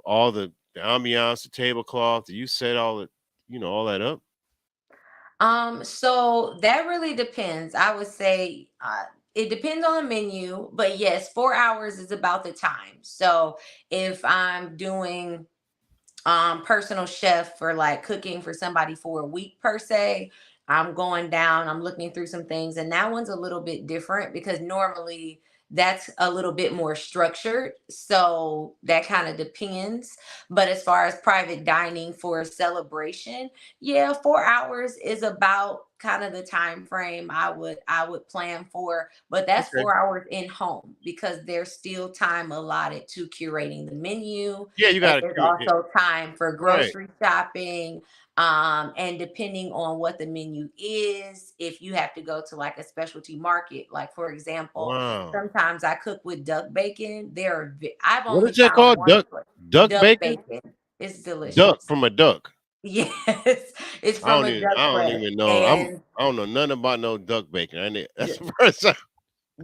all the ambiance, the tablecloth? Do you set all that up? So that really depends. I would say it depends on the menu, but yes, 4 hours is about the time. So if I'm doing personal chef for like cooking for somebody for a week per se, I'm going down, I'm looking through some things, and that one's a little bit different because normally that's a little bit more structured. So that kind of depends. But as far as private dining for a celebration, yeah, 4 hours is about kind of the time frame I would plan for, but that's Okay. 4 hours in home because there's still time allotted to curating the menu, Yeah, you and got there's to. also time for Right. grocery shopping. And depending on what the menu is, if you have to go to like a specialty market, like for example, Wow. sometimes I cook with duck bacon. I've What only is that found called? one place. Duck Duck bacon? bacon. It's Duck delicious. from a duck. Yes, it's I from don't a even. I duck don't breast. even know. And I don't know nothing about no duck bacon. That's d- the first time.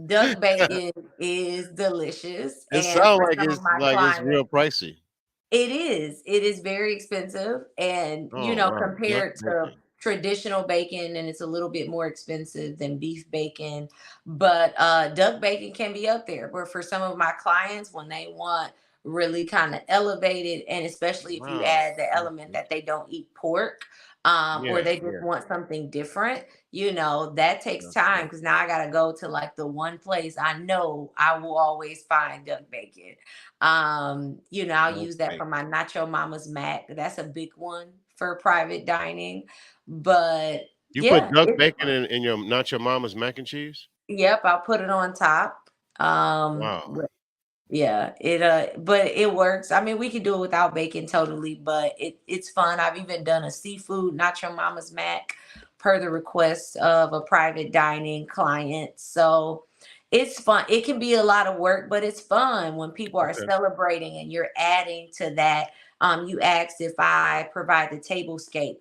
duck bacon is delicious. It And sounds for some of my like it's real clients, pricey. it is. It is very expensive. And, Oh wow, duck compared to bacon. traditional bacon, and it's a little bit more expensive than beef bacon. But duck bacon can be up there. But for some of my clients, when they want really kind of elevated, and especially if you Wow. add the Duck element that bacon. they don't eat pork, or Yeah, they just yeah. want something different, that takes Duck time bacon. because now I got to go to like the one place I know I will always find duck bacon. I'll Duck use that for bacon. my Nacho Mama's Mac. That's a big one for private dining. But You put yeah, duck it's bacon fun. in your not your mama's mac and cheese? Yep, I'll put it on top. Wow. Yeah, but it works. I mean, we can do it without bacon totally, but it's fun. I've even done a seafood Nacho Mama's Mac per the request of a private dining client. So it's fun. It can be a lot of work, but it's fun when people are Okay. celebrating and you're adding to that. You asked if I provide the tablescape.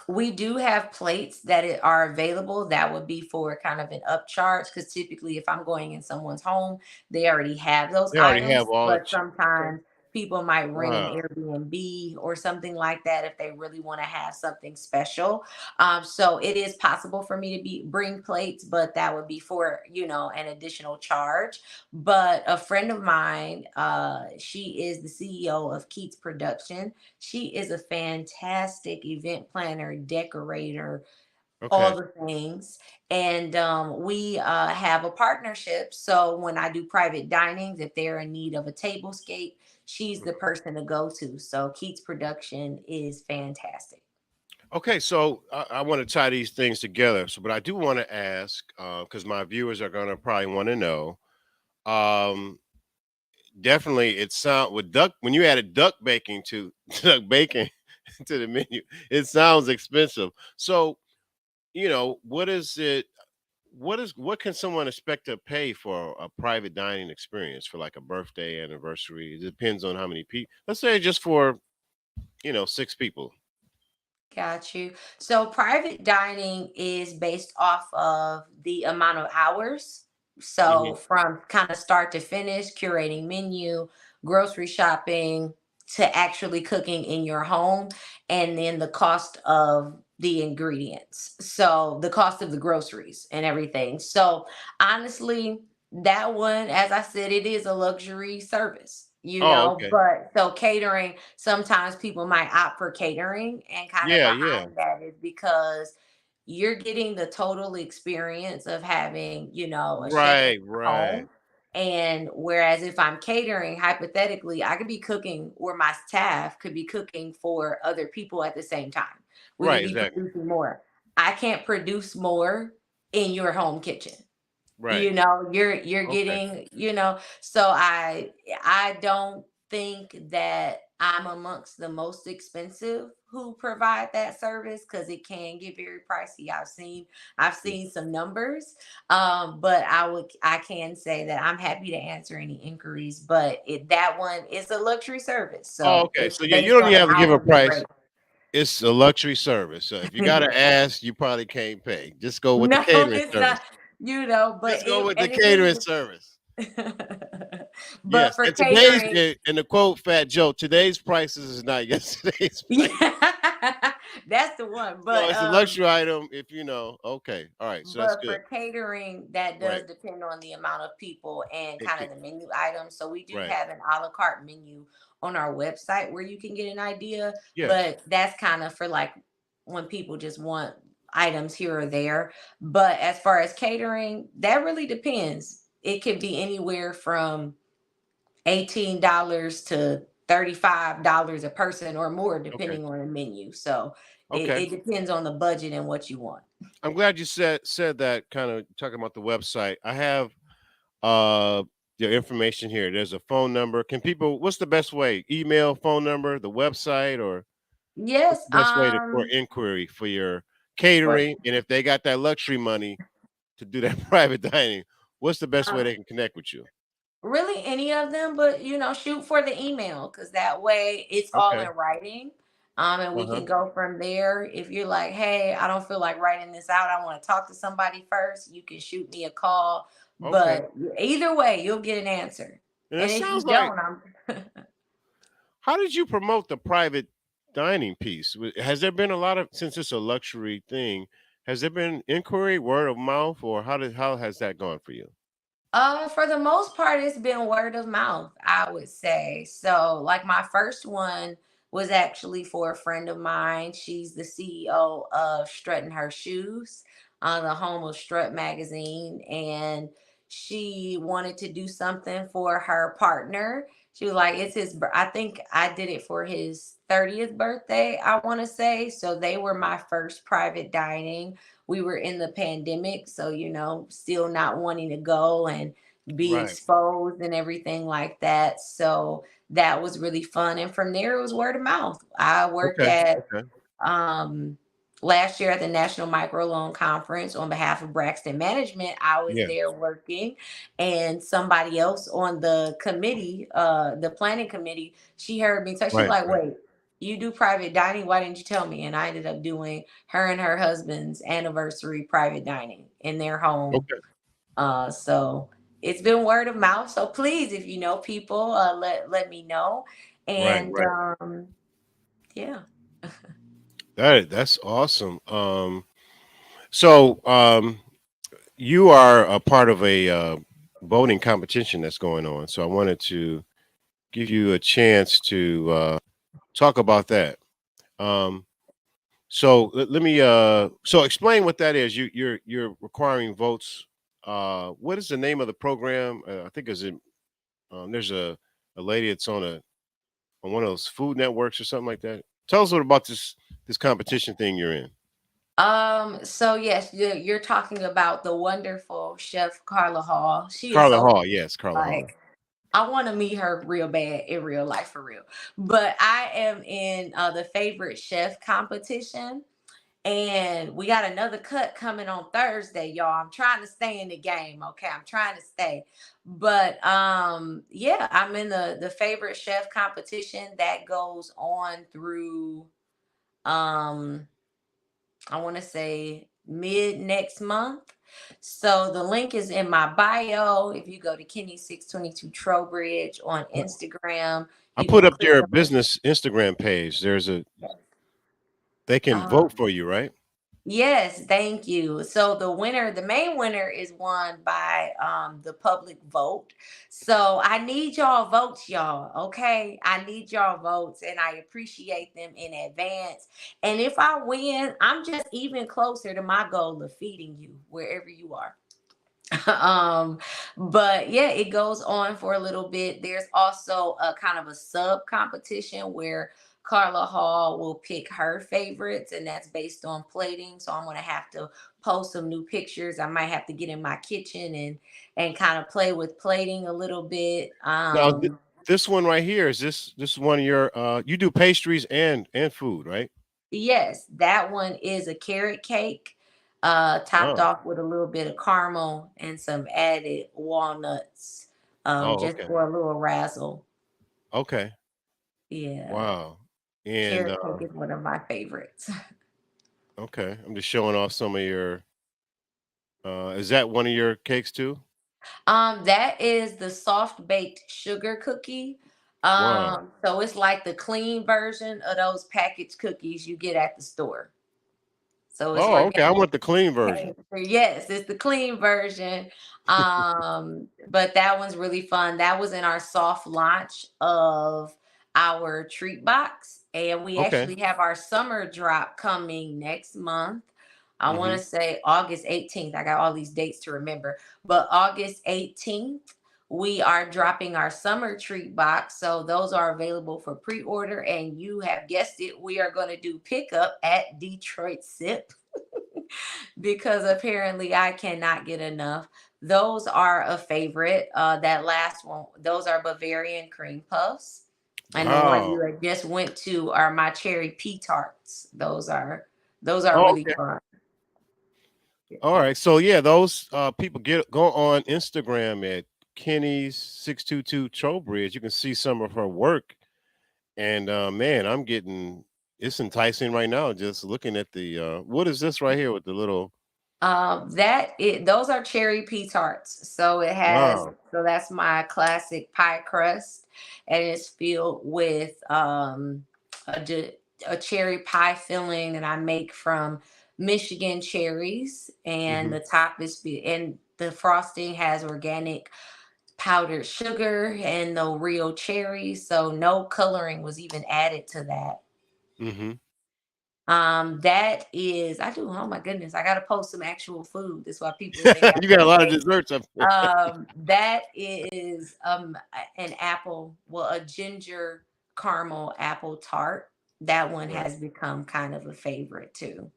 We do have plates that are available that would be for kind of an upcharge because typically if I'm going in someone's home, they already have those They already have items. all the But okay. sometimes people might rent an Wow. Airbnb or something like that if they really want to have something special. So it is possible for me to bring plates, but that would be for an additional charge. But a friend of mine, she is the CEO of Keats Production. She is a fantastic event planner, decorator, all Okay. the things. And we have a partnership. So when I do private dinings, if they're in need of a tablescape, she's the person to go to. So Keats Production is fantastic. Okay, so I want to tie these things together. So, but I do want to ask, because my viewers are going to probably want to know. Um, Definitely, it sound with duck when you added duck bacon to duck bacon to the menu, it sounds expensive. So, what is it? What can someone expect to pay for a private dining experience for like a birthday anniversary? It depends on how many people. Let's say just for 6 people. Got you. So private dining is based off of the amount of hours. So Hmm. from kind of start to finish, curating menu, grocery shopping, to actually cooking in your home, and then the cost of the ingredients. So the cost of the groceries and everything. So honestly, that one, as I said, it is a luxury service, Oh, okay. but so catering, sometimes people might opt for catering, and kind of Yeah, yeah. behind that is because you're getting the total experience of having, a chef in Right, your right, home. And whereas if I'm catering, hypothetically, I could be cooking, or my staff could be cooking for other people at the same time. We could right. be Exactly. producing more. I can't produce more in your home kitchen. Right. You're Okay. getting, so I don't think that I'm amongst the most expensive who provide that service because it can get very pricey. I've seen some numbers. But I can say that I'm happy to answer any inquiries, but that one is a luxury service, Oh, so okay. it's So yeah, you based don't on even an have to give a hourly price. rate. It's a luxury service. So if you gotta ask, you probably can't pay. Just go with the No, catering it's service. not, but Just go with the it catering is. service. But Yes. for And today's catering, and the quote Fat Joe, today's prices is not yesterday's price. yeah, that's the one. So But it's a luxury item if okay. All right. So that's but good. for catering, that does Right. depend on the amount of people and It kind can, of the menu items. So we do right. have an a la carte menu on our website where you can get an idea. Yes. But that's kind of for like when people just want items here or there. But as far as catering, that really depends. It could be anywhere from $18 to $35 a person or more, Okay. depending on the menu. So Okay. it depends on the budget and what you want. I'm glad you said that, kind of talking about the website. I have uh your information here. There's a phone number. Can people, what's the best way? Email, phone number, the website, or what's Yes, the best way to for inquiry for your for catering? And if they got that luxury money to do that private dining, what's the best way um, they can connect with you? really any of them, but shoot for the email because that way it's all in Okay. writing. And we Uh-huh. can go from there. If you're like, hey, I don't feel like writing this out, I want to talk to somebody first, you can shoot me a call. Okay. But either way, you'll get an answer. And it And if you sounds like, don't, I'm how did you promote the private dining piece? Has there been a lot of, since it's a luxury thing, has there been inquiry, word of mouth, or how has that gone for you? For the most part, it's been word of mouth, I would say. So, like my first one was actually for a friend of mine. She's the CEO of Strutting Her Shoes, the home of Strut Magazine, and she wanted to do something for her partner. She was like, "It's his." I think I did it for his 30th birthday. I want to say so. They were my first private dining. We were in the pandemic, so still not wanting to go and be Right. exposed and everything like that. So that was really fun. And from there it was word of mouth. I worked Okay. at Okay. um last year at the National Microloan Conference on behalf of Braxton Management. I was Yeah. there working, and somebody else on the committee, the planning committee, she heard me talk. She's Right. like, Right. wait, you do private dining? Why didn't you tell me? And I ended up doing her and her husband's anniversary private dining in their home. Okay. So it's been word of mouth. So please, if you know people, let me know. Right. And Right. yeah. That's awesome. So you are a part of a voting competition that's going on. So I wanted to give you a chance to talk about that. Um, so let me so explain what that is. You're requiring votes. What is the name of the program? I think is it there's a lady that's on one of those food networks or something like that. Tell us what about this competition thing you're in. So yes, you're talking about the wonderful chef Carla Hall. She is Carla so Hall, yes, Carla Hall. like I want to meet her real bad in real life for real. But I am in the favorite chef competition. And we got another cut coming on Thursday, y'all. I'm trying to stay in the game. Okay. I'm trying to stay. But yeah, I'm in the favorite chef competition that goes on through um I want to say mid next month. So the link is in my bio. If you go to Kenny 622 Trowbridge on Instagram, I you put can up click their the link. business Instagram page. They can vote Um, for you, right? Yes, thank you. So the winner, the main winner is won by the public vote. So I need y'all votes, y'all. Okay. I need y'all votes and I appreciate them in advance. And if I win, I'm just even closer to my goal of feeding you wherever you are. um but yeah, it goes on for a little bit. There's also a kind of a sub competition where Carla Hall will pick her favorites, and that's based on plating. So I'm going to have to post some new pictures. I might have to get in my kitchen and kind of play with plating a little bit. Now this one right here, is this one of your you do pastries and food, right? Yes, that one is a carrot cake, topped Oh. off with a little bit of caramel and some added walnuts, Oh, just okay. for a little razzle. Okay. Yeah, Wow. And carrot cake is one of my favorites. okay, I'm just showing off some of your is that one of your cakes too? That is the soft baked sugar cookie. Wow. So it's like the clean version of those packaged cookies you get at the store. So it's Oh, okay. I organic. want the clean version. Okay, so yes, it's the clean version. But that one's really fun. That was in our soft launch of our treat box. And we Okay. actually have our summer drop coming next month. I want to say August 18th. I got all these dates to remember, but August 18th, we are dropping our summer treat box. So those are available for pre-order. And you have guessed it, we are going to do pickup at Detroit Sip because apparently I cannot get enough. Those are a favorite. That last one, those are Bavarian cream puffs. And the one you Wow. had just went to are my cherry pea tarts. Those are Oh, really okay. fun. All right. So yeah, those people go on Instagram at Kenny's 622 Trowbridge. You can see some of her work. And man, it's enticing right now just looking at the what is this right here with the little Those are cherry pea tarts. So wow. that's my classic pie crust, and it's filled with a, a cherry pie filling that I make from Michigan cherries, and Hmm. the top and the frosting has organic powdered sugar and the real cherries, so no coloring was even added to that. Hmm. That is, I do. Oh my goodness, I gotta post some actual food. That's why people maybe I You got a can lot of say. desserts up there. That is an apple, well, a ginger caramel apple tart. That one Right. has become kind of a favorite too,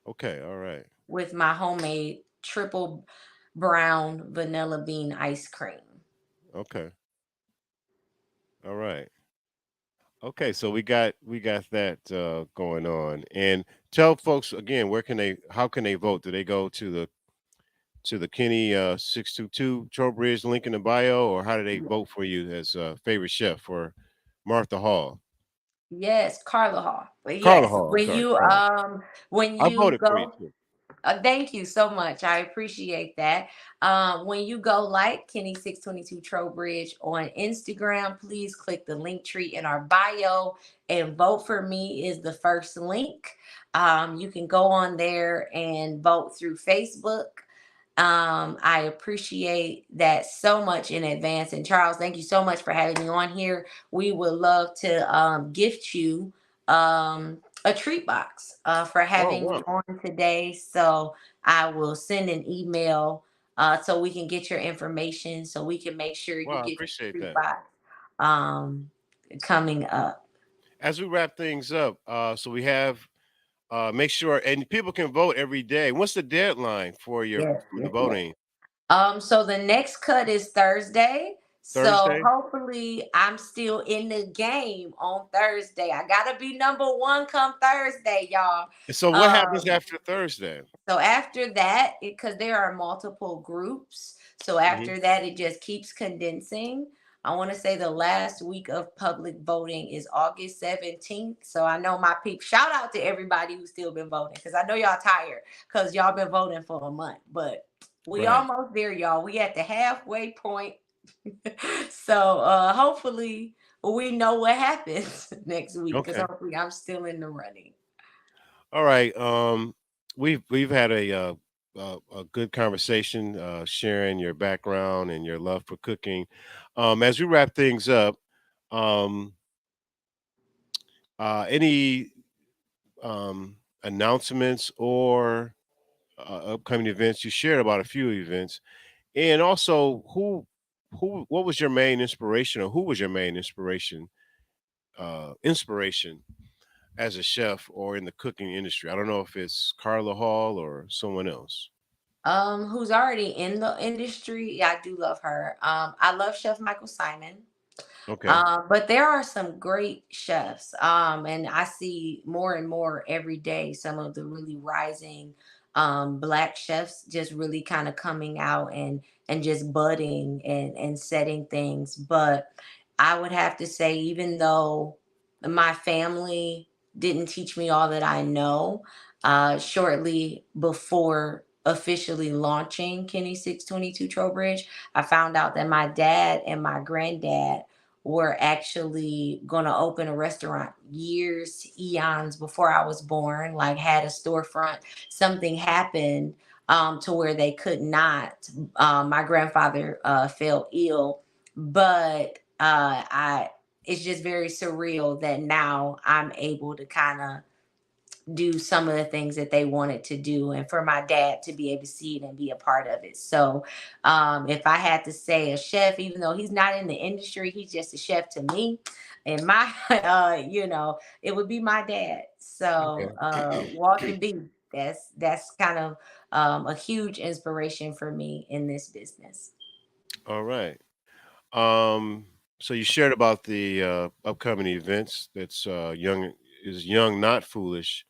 Okay. All right. with my homemade triple brown vanilla bean ice cream. Okay. All right. Okay. So we got that going on. And tell folks again, how can they vote? Do they go to the Kenny 622 Trowbridge link in the bio, or how do they vote for you as favorite chef for Martha Hall? Yes, Carla Hall. But Carla yes, Hall, I'm sorry, Carla. when I you voted for you go, too. thank you so much. I appreciate that. When you go like Kenny 622 Trowbridge on Instagram, please click the link tree in our bio, and vote for me is the first link. You can go on there and vote through Facebook. I appreciate that so much in advance. And Charles, thank you so much for having me on here. We would love to gift you a treat box for Oh having me wow. on today. So I will send an email so we can get your information, so we can make sure you Wow, I get appreciate your treat that. box um, coming up. As we wrap things up, so we have make sure and people can vote every day. What's the deadline Yes, for the yes, yes. voting? So the next cut is Thursday. So Thursday? hopefully I'm still in the game on Thursday. I gotta be number one come Thursday, y'all. And so what happens Um, after Thursday? so after that, because there are multiple groups, so Hmm. after that, it just keeps condensing. I want to say the last week of public voting is August 17th. So I know my people, shout out to everybody who's still been voting, because I know y'all tired because y'all been voting for a month, but we Right. almost there, y'all. We at the halfway point. So hopefully we know what happens next week, because Okay. hopefully I'm still in the running. All right. We've had a good conversation, sharing your background and your love for cooking. As we wrap things up, um, any announcements or upcoming events? You shared about a few events, and also what was your main inspiration, or who was your main inspiration as a chef or in the cooking industry? I don't know if it's Carla Hall or someone else. Who's already in the industry. Yeah, I do love her. I love Chef Michael Simon. Okay. But there are some great chefs, and I see more and more every day some of the really rising Black chefs just really kind of coming out and just budding and setting things. But I would have to say, even though my family didn't teach me all that I know, shortly before officially launching Kenny 622 Trowbridge, I found out that my dad and my granddad were actually going to open a restaurant eons before I was born, like had a storefront. Something happened to where they could not. My grandfather fell ill, but it's just very surreal that now I'm able to kind of do some of the things that they wanted to do, and for my dad to be able to see it and be a part of it. So if I had to say a chef, even though he's not in the industry, he's just a chef to me. And my, it would be my dad. So Walking B, that's kind of a huge inspiration for me in this business. All right. So you shared about the upcoming events. That's young, not foolish.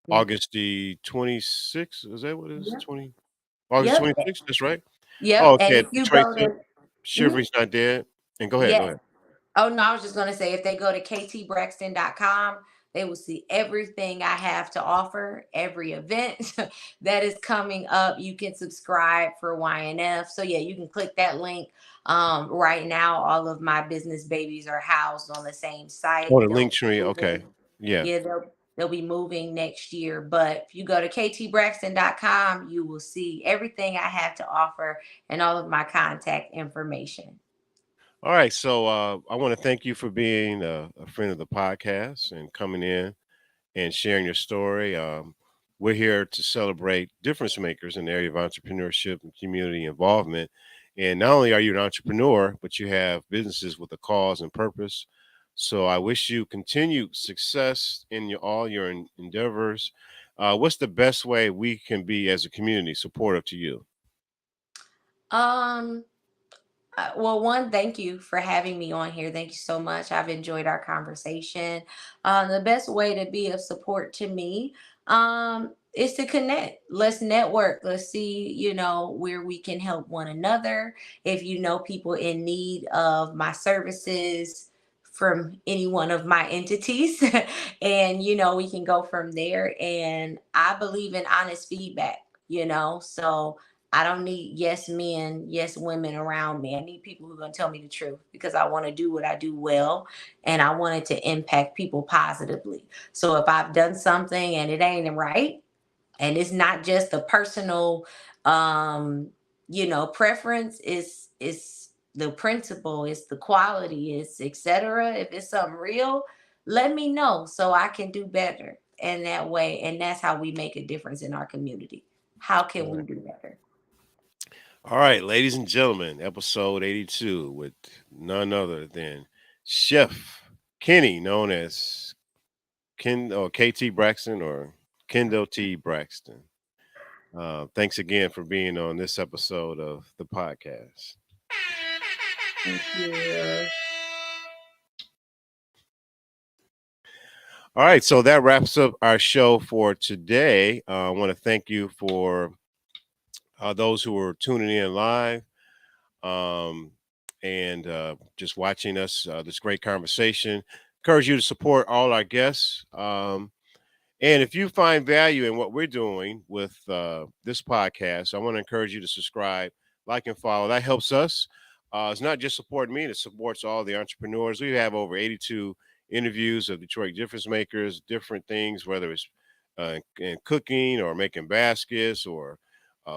Yeah. August the 26th. Is that what it is? Yep. 20 August Yep. 26th. That's right. Oh, Yep. And okay. if At you Detroit go Tip. to, Mhm. Chivalry's not dead. And go ahead. Go Yes. ahead. Oh, no, I was just going to say if they go to ktbraxton.com, they will see everything I have to offer, every event that is coming up. You can subscribe for YNF. So, yeah, you can click that link. Right now, all of my business babies are housed on the same site. Oh, the They'll link be tree. Okay. moving. Yeah. Yeah, they'll be moving next year. But if you go to ktbraxton.com, you will see everything I have to offer and all of my contact information. All right. So I want to thank you for being a friend of the podcast and coming in and sharing your story. We're here to celebrate difference makers in the area of entrepreneurship and community involvement. And not only are you an entrepreneur, but you have businesses with a cause and purpose. So I wish you continued success in all your endeavors. What's the best way we can be as a community supportive to you? Um, well, one, thank you for having me on here. Thank you so much. I've enjoyed our conversation. The best way to be of support to me is to connect. Let's network. Let's see, where we can help one another. If you know people in need of my services from any one of my entities, and, we can go from there. And I believe in honest feedback, so I don't need yes men, yes women around me. I need people who are going to tell me the truth because I want to do what I do well and I want it to impact people positively. So if I've done something and it ain't right, and it's not just a personal preference, is the principle, it's the quality, it's etc. If it's something real, let me know so I can do better. And that way, and that's how we make a difference in our community. How can we do better? All right, ladies and gentlemen, episode 82 with none other than Chef Kenny, known as Ken or KT Braxton or Kendall T. Braxton. Thanks again for being on this episode of the podcast. Thank you. All right, so that wraps up our show for today. I want to thank you for those who are tuning in live. And just watching us, this great conversation. Encourage you to support all our guests. And if you find value in what we're doing with this podcast, I want to encourage you to subscribe, like, and follow. That helps us. It's not just supporting me, it supports all the entrepreneurs. We have over 82 interviews of Detroit difference makers, different things, whether it's in cooking or making baskets or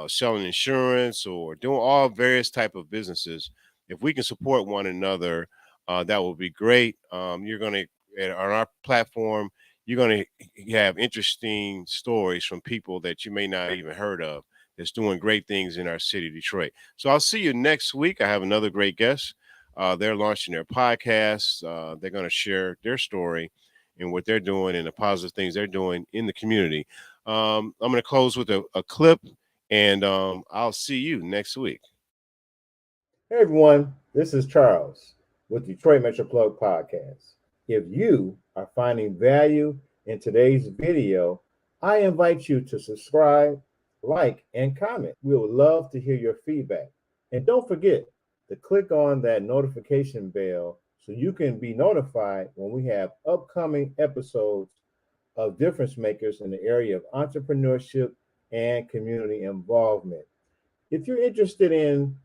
selling insurance or doing all various type of businesses. If we can support one another, that will be great. You're going to, on our platform, you're going to have interesting stories from people that you may not even heard of that's doing great things in our city, Detroit. So I'll see you next week. I have another great guest. They're launching their podcast. They're going to share their story and what they're doing and the positive things they're doing in the community. I'm going to close with a clip, and I'll see you next week. Hey everyone, this is Charles with Detroit Metro Plug Podcast. If you are finding value in today's video, I invite you to subscribe, like, and comment. We would love to hear your feedback. And don't forget to click on that notification bell so you can be notified when we have upcoming episodes of difference makers in the area of entrepreneurship and community involvement. If you're interested in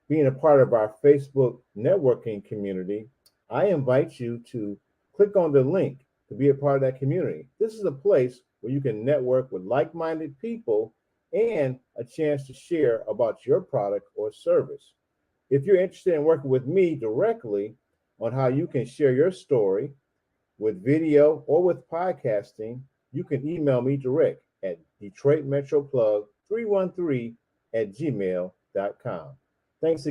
being a part of our Facebook networking community, I invite you to click on the link to be a part of that community. This is a place where you can network with like-minded people and a chance to share about your product or service. If you're interested in working with me directly on how you can share your story with video or with podcasting, you can email me direct at detroitmetroplug313@gmail.com. Thanks again.